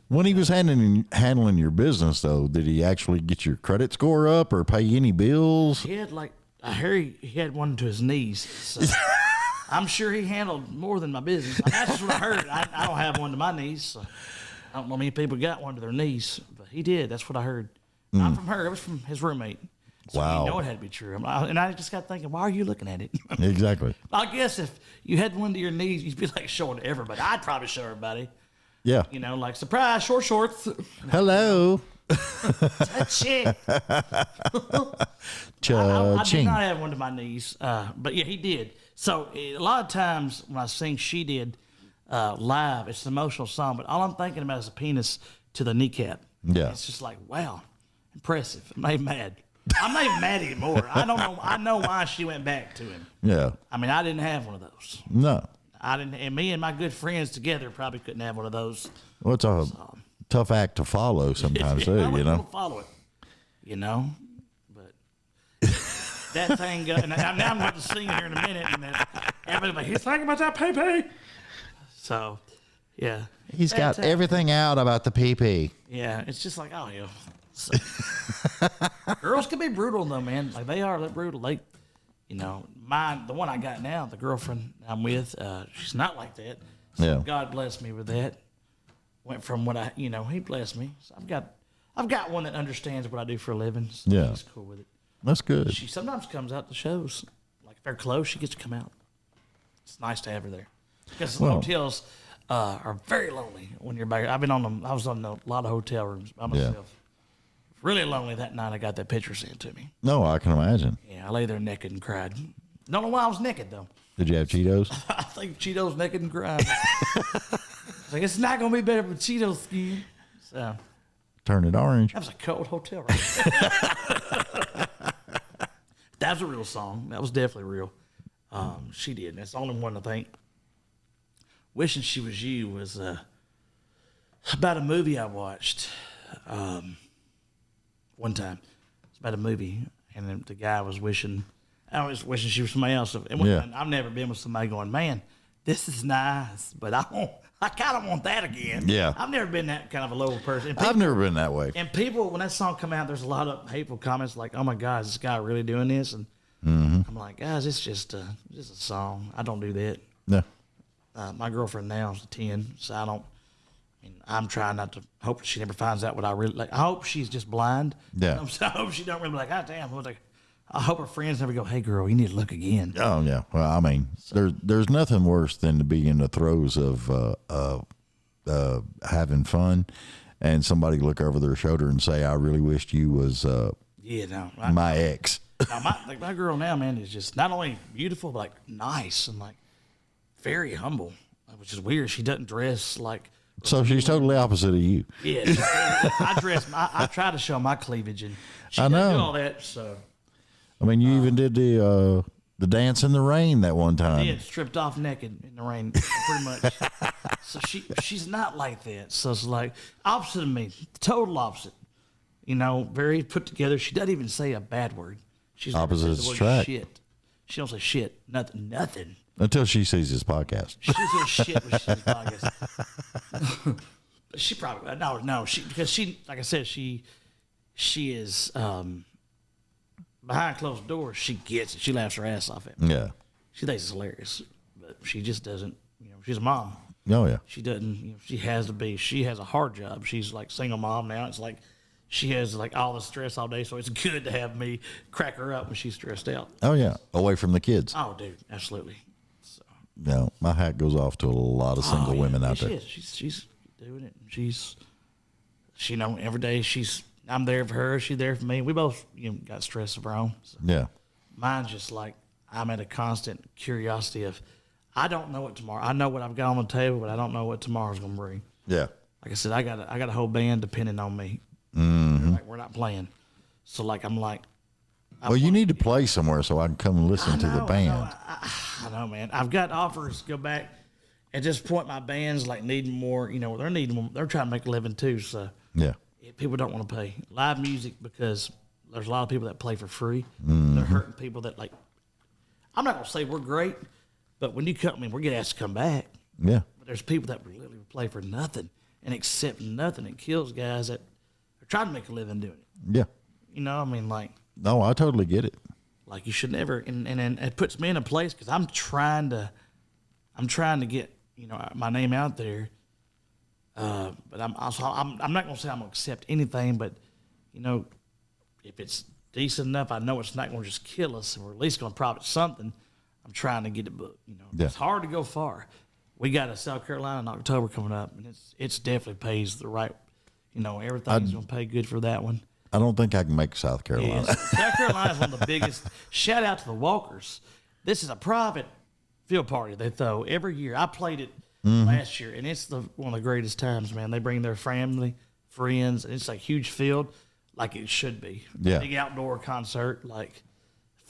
When he was handling your business, though, did he actually get your credit score up or pay any bills? He had I heard he had one to his knees. So I'm sure he handled more than my business. That's just what I heard. I don't have one to my knees. So I don't know many people got one to their knees, but he did. That's what I heard. Not from her. It was from his roommate. So wow. You know it had to be true. And I just got thinking, why are you looking at it? Exactly. I guess if you had one to your knees, you'd be like showing to everybody. I'd probably show everybody. Yeah. You know, like, surprise, short shorts. Hello. Touch it. I did not have one to my knees. But yeah, he did. So a lot of times when I sing She Did live, it's an emotional song, but all I'm thinking about is a penis to the kneecap. Yeah. It's just like, wow, impressive. It made me mad. I'm not even mad anymore. I don't know. I know why she went back to him. Yeah. I mean, I didn't have one of those. No. I didn't, and me and my good friends together probably couldn't have one of those. Well, it's a tough act to follow sometimes, too, I wouldn't you know? want to follow it, you know? But that thing, and now I'm going to sing here in a minute, and then everybody's like, he's thinking about that pee-pee. So, yeah. He's got everything out about the pee-pee. Yeah, it's just like, oh, yeah. So, girls can be brutal, though, man. Like, they're brutal. You know, the one I got now, the girlfriend I'm with, she's not like that. So Yeah. God blessed me with that. Went from what he blessed me. So I've got one that understands what I do for a living. So Yeah. she's cool with it. That's good. She sometimes comes out to shows. Like if they're close, she gets to come out. It's nice to have her there. Because hotels are very lonely when you're back. I was on a lot of hotel rooms by myself. Really lonely that night I got that picture sent to me. No, I can imagine. Yeah, I lay there naked and cried. Don't know why I was naked, though. Did you have Cheetos? I think Cheetos naked and cried. Like, it's not going to be better with Cheetos skin. So, Turn it orange. that was a cold hotel right there. That was a real song. That was definitely real. She did. That's the only one I think. Wishing She Was You was about a movie I watched one time. It's about a movie, and then the guy was wishing, I was wishing she was somebody else. And I've never been with somebody going, man, this is nice, but I kind of want that again. Yeah. I've never been that kind of a low person. I've never been that way. And people, when that song come out, there's a lot of hateful comments like, "Oh my God, is this guy really doing this?" And I'm like, guys, it's just a song. I don't do that. No. My girlfriend now is a 10, so I'm trying not to hope she never finds out what I really like. I hope she's just blind. Yeah. So I hope she don't really be like, God damn. I hope her friends never go, hey girl, you need to look again. Oh yeah. Well, I mean, there's nothing worse than to be in the throes of having fun, and somebody look over their shoulder and say, "I really wished you was my ex." My girl now, man, is just not only beautiful but like nice and like very humble, which is weird. She doesn't dress like. So she's totally opposite of you. Yeah, I try to show my cleavage, and she I doesn't know. do all that. So I mean, you even did the dance in the rain that one time. yeah, stripped off naked in the rain, pretty much. So she's not like that. So it's like opposite of me, total opposite. You know, very put together. She doesn't even say a bad word. She's Opposites the word attract. shit. She don't say shit. Nothing. Until she sees this podcast. She says shit when she sees podcast. She probably no. Because she, like I said, she is behind closed doors. She gets it. She laughs her ass off at me. Yeah. She thinks it's hilarious, but she just doesn't. You know, she's a mom. Oh yeah. She doesn't. You know, she has to be. She has a hard job. She's like single mom now. It's like she has like all the stress all day, so it's good to have me crack her up when she's stressed out. Oh yeah, away from the kids. Oh, dude, absolutely. So, No, my hat goes off to a lot of single women out there. She's doing it. She know every day I'm there for her. She's there for me. We both got stress of our own. So. Yeah. Mine's just like I'm at a constant curiosity of I don't know what tomorrow. I know what I've got on the table, but I don't know what tomorrow's gonna bring. Yeah. Like I said, I got a whole band depending on me. Mm-hmm. Like we're not playing, so like I'm like. Well, you need to play somewhere so I can come listen to the band. I know, man. I've got offers to go back. At this point, my band's like needing more. They're needing more. They're trying to make a living too. So Yeah. people don't want to pay live music because there's a lot of people that play for free. They're hurting people that like. I'm not gonna say we're great, but when you come, we're getting asked to come back. Yeah. But there's people that literally play for nothing and accept nothing. It kills guys that are trying to make a living doing it. Yeah. Like. No, I totally get it. Like you should never, and it puts me in a place because I'm trying to get my name out there. But I'm not gonna say I'm gonna accept anything, but if it's decent enough, I know it's not gonna just kill us, and we're at least gonna profit something. I'm trying to get it booked. Yeah. It's hard to go far. We got a South Carolina in October coming up, and it's definitely pays the right. Everything's gonna pay good for that one. I don't think I can make South Carolina. Yes. South Carolina is one of the biggest. Shout out to the Walkers. This is a private field party they throw every year. I played it last year, and it's one of the greatest times, man. They bring their family, friends, and it's like huge field, like it should be. Yeah. Big outdoor concert, like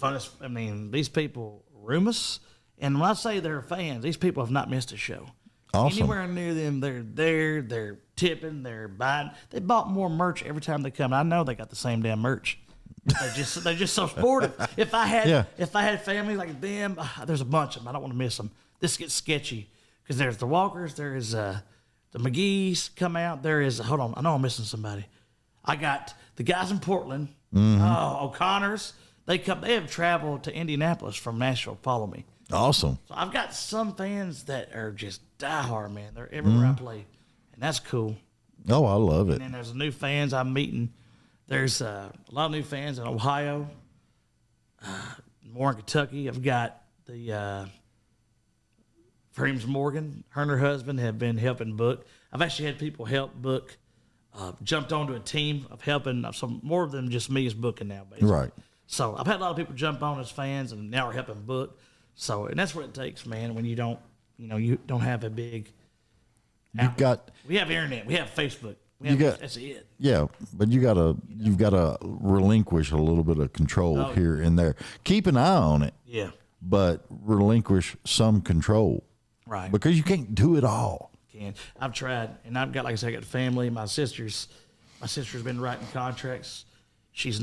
funnest. I mean, these people room us, and when I say they're fans, these people have not missed a show. Awesome. Anywhere near them, they're there. They're tipping. They're buying. They bought more merch every time they come. I know they got the same damn merch. They're just so sportive. If I had family like them, there's a bunch of them. I don't want to miss them. This gets sketchy because there's the Walkers. There is the McGee's come out. There is hold on. I know I'm missing somebody. I got the guys in Portland. O'Connor's. They have traveled to Indianapolis from Nashville. Follow me. Awesome. So I've got some fans that are just diehard, man. They're everywhere I play, and that's cool. Oh, I love it. And then there's new fans I'm meeting. There's a lot of new fans in Ohio, more in Kentucky. I've got the Frames Morgan. Her and her husband have been helping book. I've actually had people help book. Jumped onto a team of helping. Some more than just me is booking now, basically. Right. So I've had a lot of people jump on as fans, and now we're helping book. So, and that's what it takes, man. When you don't have a big. We have internet. We have Facebook. That's it. Yeah, but you've got to relinquish a little bit of control here and there. Keep an eye on it. Yeah. But relinquish some control. Right. Because you can't do it all. I've tried, and I've got, like I said, I got family. My sister's been writing contracts. She's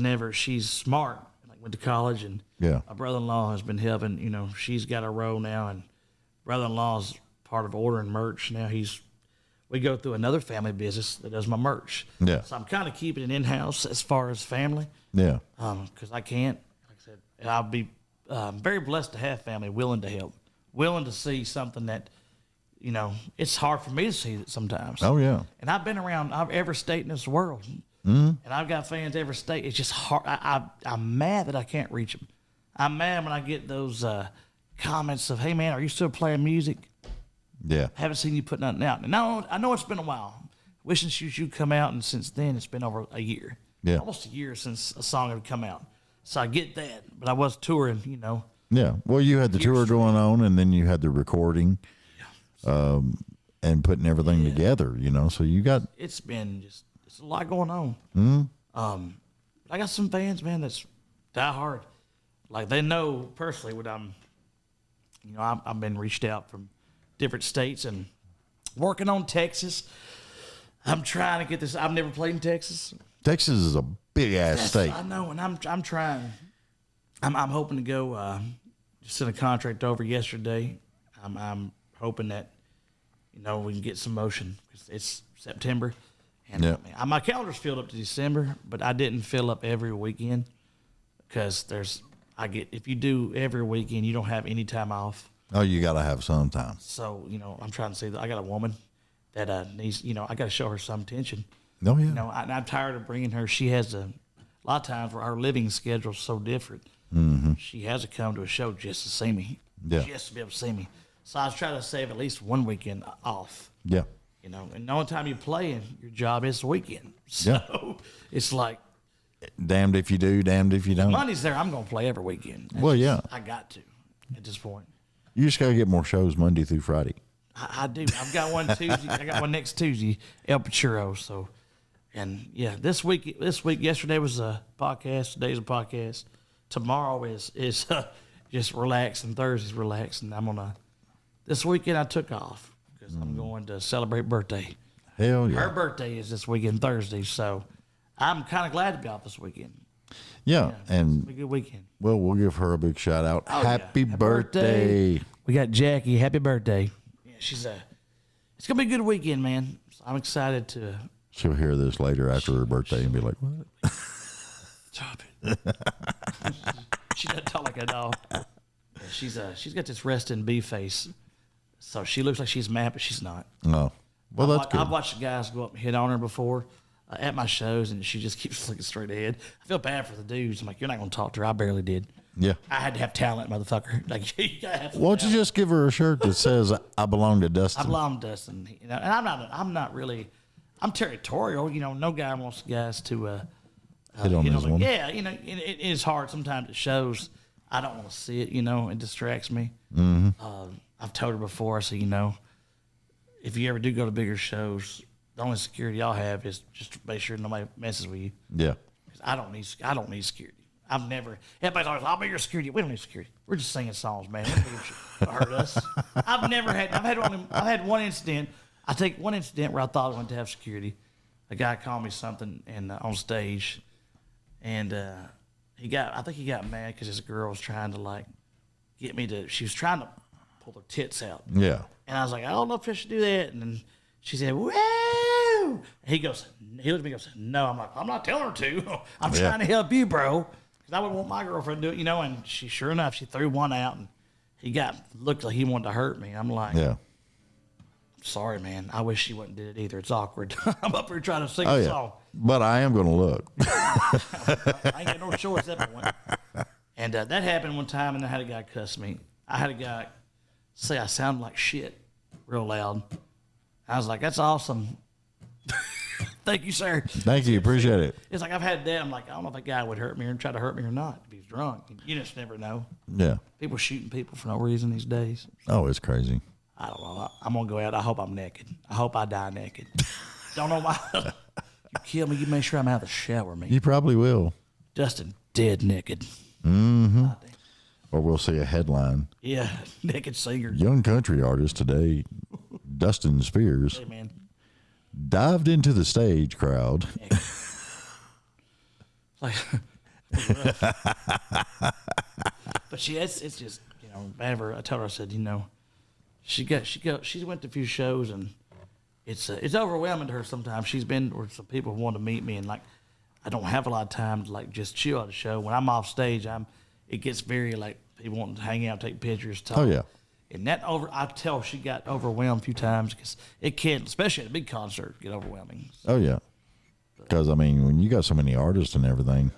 smart. Went to college, and Yeah. my brother-in-law has been helping. She's got a role now, and brother-in-law's part of ordering merch. Now we go through another family business that does my merch. Yeah. So I'm kind of keeping it in-house as far as family. Yeah. Because I can't, like I said, I'll be very blessed to have family willing to help, willing to see something that, it's hard for me to see it sometimes. Oh, yeah. And I've been around every state in this world. And I've got fans every state. It's just hard. I'm mad that I can't reach them. I'm mad when I get those comments of, "Hey man, are you still playing music? Yeah. Haven't seen you put nothing out." And I know it's been a while. Wishing you come out, and since then it's been over a year. Yeah. Almost a year since a song had come out. So I get that, but I was touring. Yeah. Well, you had the tour going on, and then you had the recording, and putting everything together. So you got. It's been just. It's a lot going on. I got some fans, man, that's die hard. Like they know personally what I'm. I've been reached out from different states and working on Texas. I'm trying to get this. I've never played in Texas. Texas is a big ass state. I know, and I'm trying. I'm hoping to go. Just sent a contract over yesterday. I'm hoping that we can get some motion. It's September. And my calendar's filled up to December, but I didn't fill up every weekend because if you do every weekend, you don't have any time off. Oh, you got to have some time. So, I'm trying to say that I got a woman that needs, I got to show her some attention. Oh, yeah. You know, I'm tired of bringing her. She has a lot of times where our living schedule's so different. Mm-hmm. She has to come to a show just to see me. Yeah. She has to be able to see me. So I was trying to save at least one weekend off. Yeah. You know, and the only time you play in your job is the weekend. So it's like Damned if you do, damned if you don't. Monday's there. I'm going to play every weekend. Well, yeah. I got to at this point. You just got to get more shows Monday through Friday. I do. I've got one Tuesday. I got one next Tuesday, El Pachuro. So, and yeah, this week, yesterday was a podcast. Today's a podcast. Tomorrow is just relaxing. Thursday's relaxing. This weekend I took off because I'm going to celebrate birthday. Hell yeah. Her birthday is this weekend, Thursday. So I'm kind of glad to be off this weekend. Yeah, It's and a good weekend. well, we'll give her a big shout out. Oh, yeah. Happy Happy birthday. We got Jackie. Happy birthday. Yeah, it's going to be a good weekend, man. So I'm excited to. She'll hear this later after her birthday and be like, what? Stop it. She doesn't talk like a dog. Yeah, she's got this resting bee face. So she looks like she's mad, but she's not. No. Well, that's good. I've watched the guys go up and hit on her before at my shows, and she just keeps looking straight ahead. I feel bad for the dudes. I'm like, you're not going to talk to her. I barely did. Yeah. I had to have talent, motherfucker. Like, you gotta have some Why don't you talent. just give her a shirt that says, I belong to Dustin? I belong to Dustin, you know, and I'm not really. I'm territorial, you know. No guy wants guys to Hit on his woman. Yeah, you know, it is hard sometimes. It shows. I don't want to see it, you know. It distracts me. I've told her before. I said, you know, if you ever do go to bigger shows, the only security I'll have is just to make sure nobody messes with you. Yeah. 'Cause I don't need security. I've never. Everybody's always, I'll be your security. We don't need security. We're just singing songs, man. It hurt us. I've had one incident. I take one incident where I thought I wanted to have security. A guy called me something and on stage, and I think he got mad because this girl was trying to like get me to. She was trying to pull her tits out. Yeah. And I was like, I don't know if I should do that. And then she said, woo! And he looked at me and goes, no. I'm like, I'm not telling her to. I'm trying to help you, bro. Because I wouldn't want my girlfriend to do it, you know. And sure enough, she threw one out, and looked like he wanted to hurt me. I'm like, Yeah. sorry, man. I wish she wouldn't did it either. It's awkward. I'm up here trying to sing Oh, a yeah. song. But I am going to look. I ain't got no choice at that point. And that happened one time, and I had a guy cuss me. I had a guy say I sound like shit real loud. I was like, that's awesome. Thank you, sir. Thank you. Appreciate it. It's like I've had that. I'm like, I don't know if that guy would hurt me or try to hurt me or not if he's drunk. You just never know. Yeah. People shooting people for no reason these days. Oh, it's crazy. I don't know. I'm going to go out. I hope I'm naked. I hope I die naked. Don't know why. You kill me, you make sure I'm out of the shower, man. You probably will. Dustin, dead naked. Or we'll see a headline. Yeah, naked singer. Young country artist today, Dustin Spears, Hey, man. dived into the stage crowd. Like, but it's just, you know, whenever I told her, I said, you know, she went to a few shows, and it's overwhelming to her sometimes. She's been where some people want to meet me, and like I don't have a lot of time to like just chill at the show. When I'm off stage, it gets very like people wanting to hang out, take pictures, talk. Oh, yeah. And I tell she got overwhelmed a few times because it can, especially at a big concert, get overwhelming. Oh, yeah. Because, I mean, when you got so many artists and everything,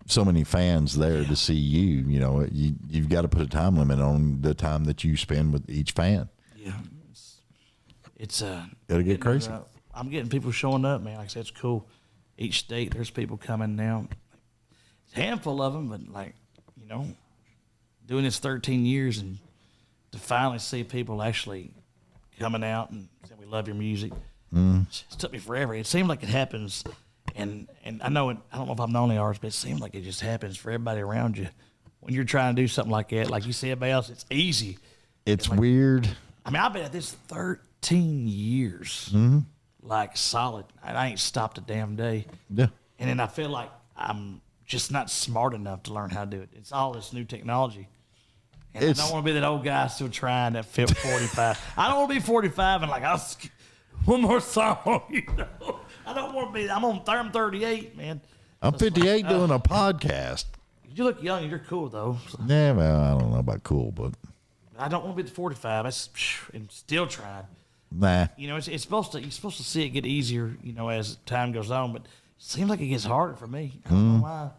so many fans there to see you, you know, you've got to put a time limit on the time that you spend with each fan. Yeah, it's It'll get crazy. I'm getting people showing up, man. Like I said, it's cool. Each state, there's people coming now. It's a handful of them, but like, you know, doing this 13 years and to finally see people actually coming out and saying we love your music. It took me forever. It seemed like it happens, and I know it. I don't know if I'm the only artist, but it seems like it just happens for everybody around you when you're trying to do something like that. Like you see everybody else, it's easy. It's weird. I mean, I've been at this 13 years, like solid. I ain't stopped a damn day. Yeah. And then I feel like I'm just not smart enough to learn how to do it. It's all this new technology. And I don't want to be that old guy still trying at 45. I don't want to be 45 and like, one more song, you know. I don't want to be, I'm 38, man. I'm 58 doing a podcast. You look young and you're cool, though. So Yeah, well, I don't know about cool, but I don't want to be the 45. And still trying. Nah. You know, it's supposed to. You're supposed to see it get easier. You know, as time goes on, but it seems like it gets harder for me. I don't know why.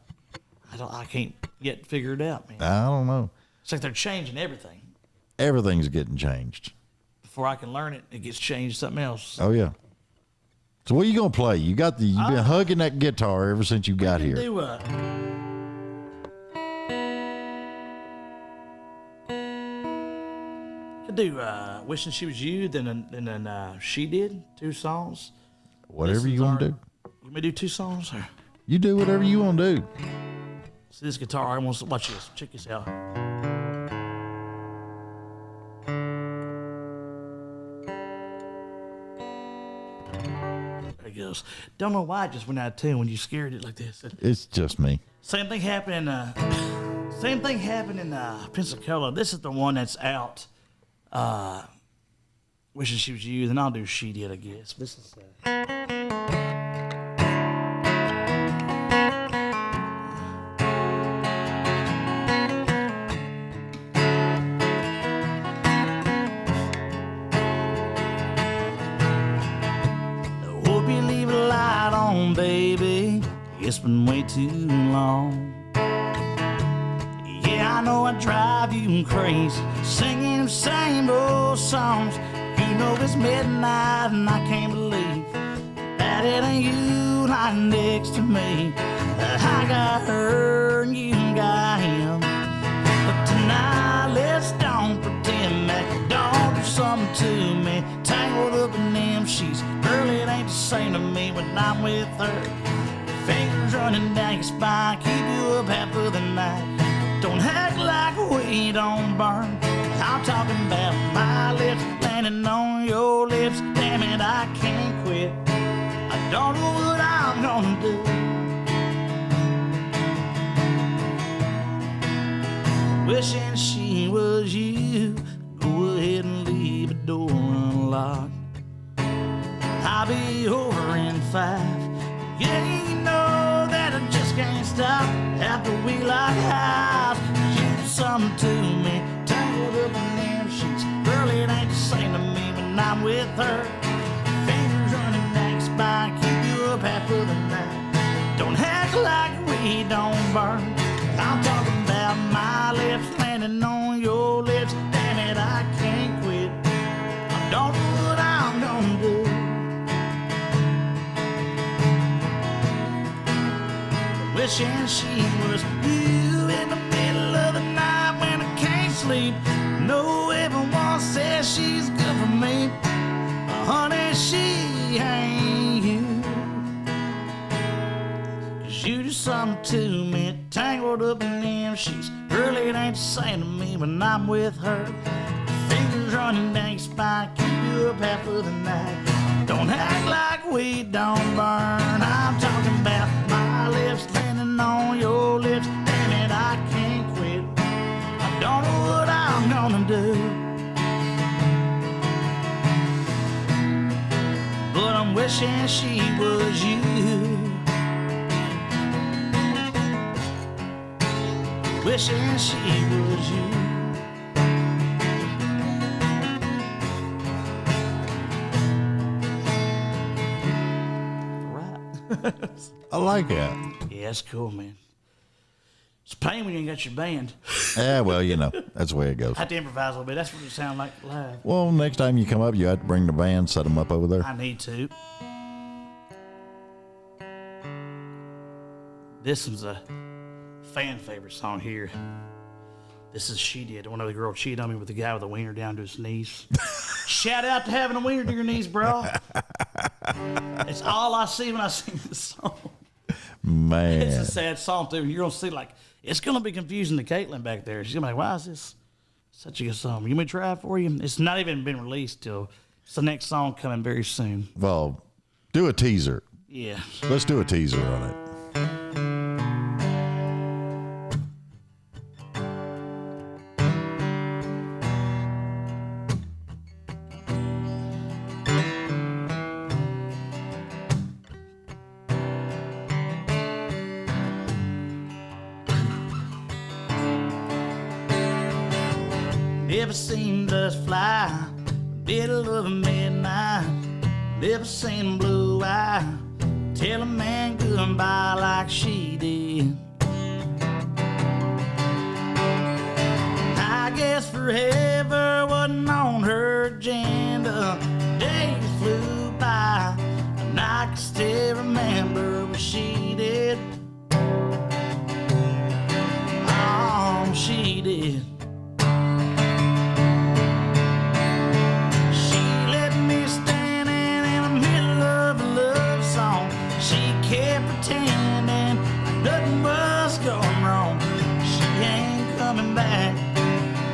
I can't yet figure it out, man. I don't know. It's like they're changing everything. Everything's getting changed. Before I can learn it, it gets changed to something else. Oh yeah. So what are you gonna play? You've been hugging that guitar ever since you got here. Could do "Wishing She Was You," then "She Did," 2 songs. Whatever you want to do. You want me to do 2 songs? Or? You do whatever you want to do. See this guitar? I want to watch this. Check this out. There it goes. Don't know why it just went out of tune when you scared it like this. It's just me. Same thing happened in Pensacola. This is the one that's out. Wishing She Was You. Then I'll do "She Did," I guess. This is. Hope you leave a light on, baby. It's been way too long. Yeah, I know I drive you crazy, singing the same old songs. You know it's midnight and I can't believe that it ain't you lying next to me. I got her and you got him, but tonight let's don't pretend that don't do something to me. Tangled up in them sheets, girl, it ain't the same to me when I'm with her. Fingers running down your spine, keep you up half of the night. Don't act like we don't burn. I'm talking about my lips landing on your lips. Damn it, I can't quit. I don't know what I'm gonna do. Wishing she was you. Go ahead and leave the door unlocked. I'll be over in 5. Yeah, you know that I just can't stop after we lock eyes. You do something to me, tangled up in them sheets. Girl, it ain't the same to me when I'm with her. Fingers running down your spine, keep you up half of the night. Don't act like we don't burn. I'm talking about my lips landing on your lips. Damn it, I can't quit. I don't know what I'm gonna do. Wishing she was you in the middle of the night when I can't sleep. No, everyone says she's good for me, but honey, she ain't you. 'Cause you do something to me, tangled up in them sheets. Girl, it ain't the same to me when I'm with her. Fingers running down your spine, keep you up half of the night. Don't act like we don't burn. I'm talking about my lips landing on your lips. Damn it, I can't quit. I don't know what I'm gonna do, but I'm wishing she was you. Wishing she was you. I like that. Yeah, that's cool, man. It's a pain when you ain't got your band. Yeah, well, you know, that's the way it goes. I have to improvise a little bit. That's what you sound like live. Well, next time you come up, you have to bring the band, set them up over there. I need to. This one's a fan favorite song here. This is "She Did." One other girl cheated on me with a guy with a wiener down to his knees. Shout out to having a wiener to your knees, bro. It's all I see when I sing this song. Man. It's a sad song, too. You're going to see, like, it's going to be confusing to Caitlin back there. She's going to be like, why is this such a good song? You want me to try it for you? It's not even been released till it's the next song coming very soon. Well, do a teaser. Yeah. Let's do a teaser on it. Ever seen us fly? middle of midnight, lips saying blue eye, tell a man goodbye like she did. I guess forever wasn't on her agenda. Days flew by, and I can still remember what she did. Oh, she did. She let me standing in the middle of a love song. She kept pretending nothing was going wrong. She ain't coming back.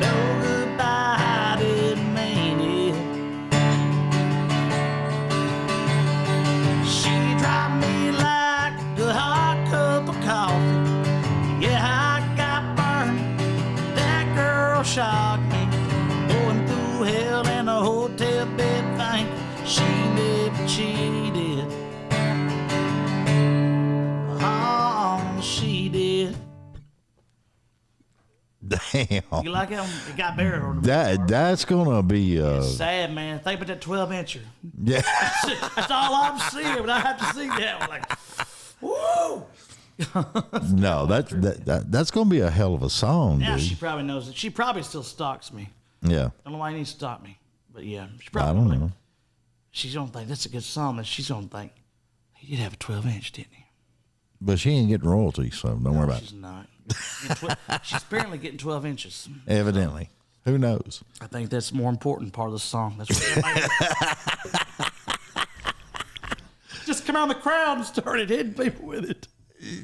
No goodbye, didn't mean it. She dropped me like a hot cup of coffee. Yeah, I got burned. That girl shocked me. Going through hell in a hotel bed, think she never cheated. Oh, she did. Damn. You like it? It got buried on the That's gonna be sad, man. Think about that 12-incher. yeah. That's all I'm seeing, but I have to see that one. Like, woo! No, that's gonna be a hell of a song, Now dude. she probably knows it. She probably still stalks me. Yeah. I don't know why he needs to stalk me, but yeah, she I probably. don't know. She's gonna think that's a good song, and she's gonna think he did have a 12-inch, didn't he? But she ain't getting royalties, so don't worry about She's it. not. She's apparently getting 12 inches. Evidently. Who knows? I think that's the more important part of the song. That's what everybody just come out of the crowd and started hitting people with it.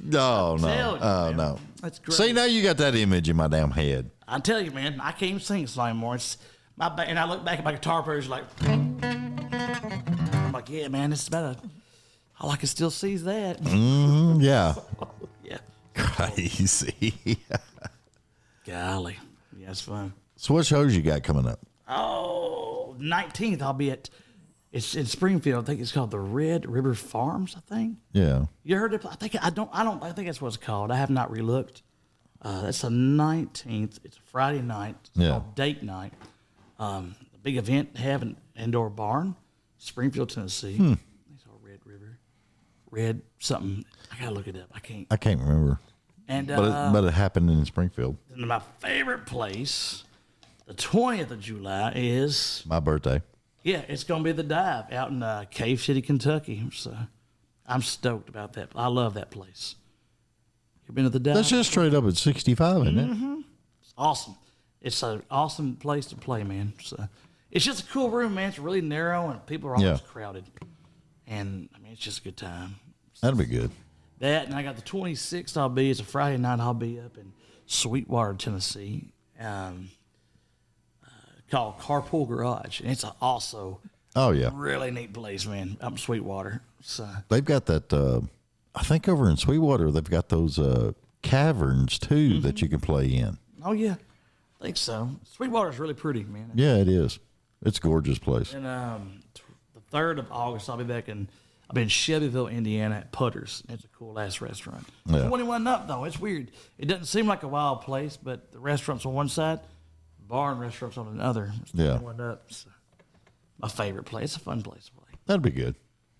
No, no. telling you, Oh, man. no. That's great. See, now you got that image in my damn head. I tell you, man, I can't even sing a song anymore. It's and I look back at my guitar players like, I'm like, yeah, man, it's about all I can still see is that. Yeah. Yeah. Crazy. Golly. Yeah, it's fun. So what shows you got coming up? Oh, 19th, I'll be at, it's in Springfield. I think it's called the Red River Farms, I think. Yeah. You heard it? I think I think that's what it's called. I have not relooked. That's the 19th. It's a Friday night. It's Yeah. called date night. A big event. They have an indoor barn, Springfield, Tennessee. It's all Red River. Red something. I gotta look it up. I can't. I can't remember. And But it happened in Springfield. and my favorite place, the 20th of July, is My birthday. it's gonna be the Dive out in Cave City, Kentucky. So I'm stoked about that. I love that place. You been to the Dive? That's just straight up at 65, isn't it? It's awesome. It's an awesome place to play, man. So it's just a cool room, man. It's really narrow and people are always Yeah. crowded. And I mean, it's just a good time. That'd be good. That and I got the 26th. It's a Friday night. I'll be up in Sweetwater, Tennessee, called Carpool Garage, and it's also Oh, yeah. really neat place, man. Up in Sweetwater. So They've got that, I think over in Sweetwater, they've got those caverns, too, that you can play in. oh yeah, I think so. Sweetwater's really pretty, man. Yeah, it is. It's a gorgeous place. And the 3rd of August, I'll be in Shelbyville, Indiana at Putter's. It's a cool ass restaurant. Yeah. 21 up though. It's weird. It doesn't seem like a wild place, but the restaurant's on one side, bar and restaurants on another. It's Yeah. 21 up. So my favorite place. It's a fun place to play. That'd be good.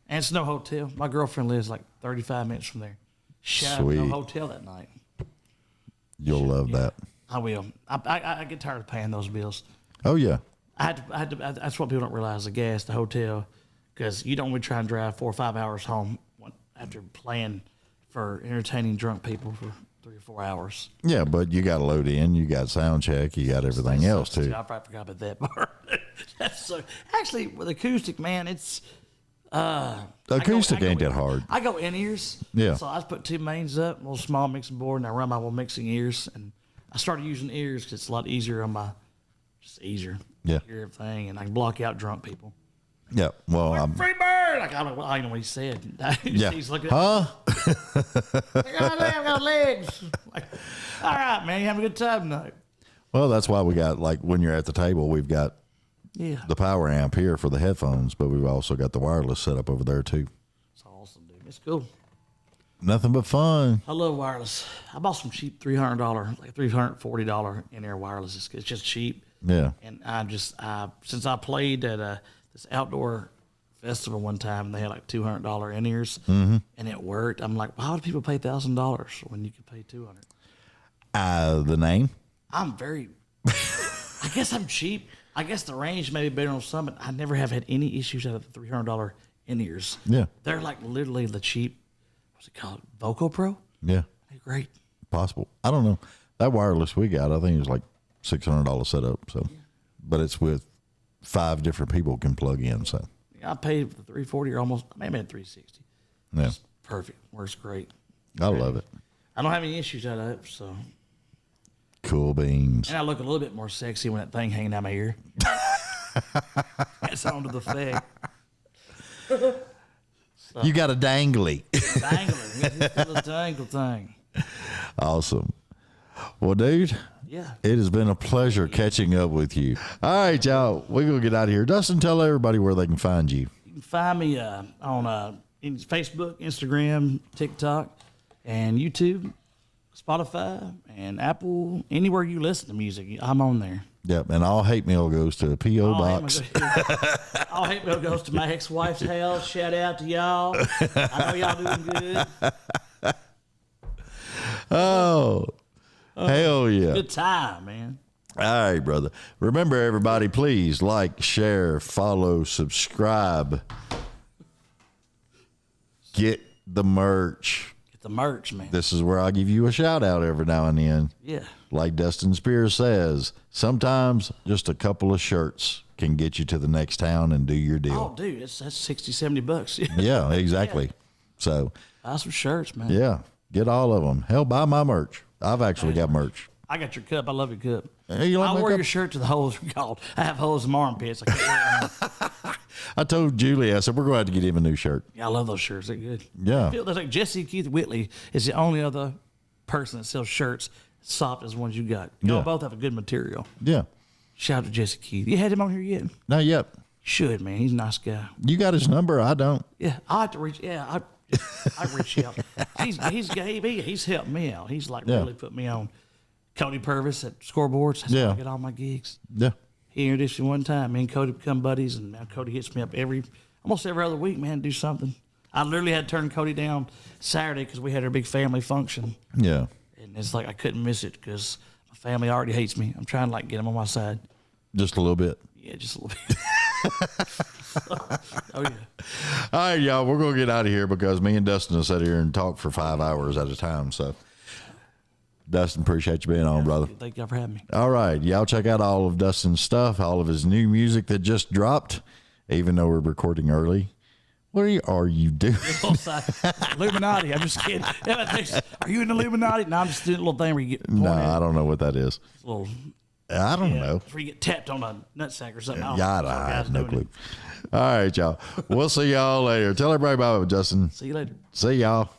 And it's no hotel. My girlfriend lives like 35 minutes from there. Shout out, no Sweet. hotel that night. You'll love that. I will. I get tired of paying those bills. Oh, yeah. That's what people don't realize: the gas, the hotel, because you don't want to try and drive 4 or 5 hours home after playing for entertaining drunk people for 3 or 4 hours. Yeah, but you got to load in. You got sound check. You got everything else, too. I probably forgot about that part. That's so. Actually, with acoustic, man, it's. Acoustic ain't that hard. I go in ears. Yeah. So I just put 2 mains up, a little small mixing board, and I run my little mixing ears. And I started using ears because it's a lot easier on my. Just easier. Yeah. Hear everything, and I can block out drunk people. Yeah. Well, Free bird! Like, I don't know what he said. yeah. He's looking at Huh? like, oh, damn, I got legs. Like, all right, man, you having a good time tonight? Well, that's why we got, like, when you're at the table, we've got Yeah. the power amp here for the headphones, but we've also got the wireless set up over there, too. It's awesome, dude. It's cool. Nothing but fun. I love wireless. I bought some cheap $300, like $340 in-ear wireless. It's just cheap. Yeah. And since I played at this outdoor festival one time, they had like $200 in-ears, and it worked. I'm like, why would people pay $1,000 when you could pay $200? The name? I'm very. I guess I'm cheap. I guess the range may be better on some, but I never have had any issues out of the $300 in-ears. Yeah. They're like literally the cheap. What's it called? Vocal Pro. Yeah. They're great. Possible. I don't know. That wireless we got, I think it was like $600 setup. So, but it's with 5 different people can plug in. So I paid the $340 or almost, maybe at $360. yeah, It's perfect. Works great. I love it. I don't have any issues out of it, so. Cool beans. And I look a little bit more sexy when that thing hanging out my ear. It's on to the fact. You got a dangly. Dangler. It's a little dangle thing. Awesome. Well, dude. Yeah. It has been a pleasure catching up with you. All right, y'all. We're going to get out of here. Dustin, tell everybody where they can find you. You can find me on Facebook, Instagram, TikTok, and YouTube, Spotify, and Apple. Anywhere you listen to music, I'm on there. Yep. And all hate mail goes to a P.O. box. All hate mail goes to my ex-wife's house. Shout out to y'all. I know y'all doing good. Oh, hell yeah. Good time, man. All right, brother. Remember, everybody, please like, share, follow, subscribe. Get the merch. Get the merch, man. This is where I'll give you a shout out every now and then. Yeah. Like Dustin Spears says, sometimes just a couple of shirts can get you to the next town and do your deal. Oh, dude, that's $60, $70. Yeah, exactly. So, Buy some shirts, man. yeah, get all of them. Hell, buy my merch. I've actually got merch. I got your cup. I love your cup. Hey, you like I my wore cup? your shirt to the holes are called. I have holes in my armpits. I can't wear them. I told Julie, I said, we're going to have to get him a new shirt. Yeah, I love those shirts. They're good. Yeah. I feel that's like Jesse Keith Whitley is the only other person that sells shirts soft as the ones you got. Y'all Yeah. both have a good material. Yeah. Shout out to Jesse Keith. You had him on here yet? Not yet. Should, man. He's a nice guy. You got his number? I don't. Yeah, I have to reach. Yeah, I reach out. He's helped me out. He's like Yeah. really put me on. Cody Purvis at Scoreboards. That's Yeah. how I get all my gigs. Yeah. He introduced me one time. Me and Cody become buddies, and now Cody hits me up almost every other week, man, to do something. I literally had to turn Cody down Saturday because we had our big family function. Yeah. And it's like I couldn't miss it because my family already hates me. I'm trying to like get them on my side. Just a little bit. Yeah, just a little bit. Oh, yeah. All right, y'all. We're going to get out of here because me and Dustin will sit here and talk for 5 hours at a time. So, Dustin, appreciate you being on, brother. Thank y'all for having me. All right. Y'all check out all of Dustin's stuff, all of his new music that just dropped, even though we're recording early. What are you doing? Illuminati. I'm just kidding. Everyone thinks, are you in the Illuminati? No, I'm just doing a little thing where you get No, I don't know what that is. a little. I don't Yeah, know. where you get tapped on a nutsack or something. I don't Yeah, know. Some I guys have no doing clue. it. All right, y'all. We'll see y'all later. Tell everybody about it, Justin. See you later. See y'all.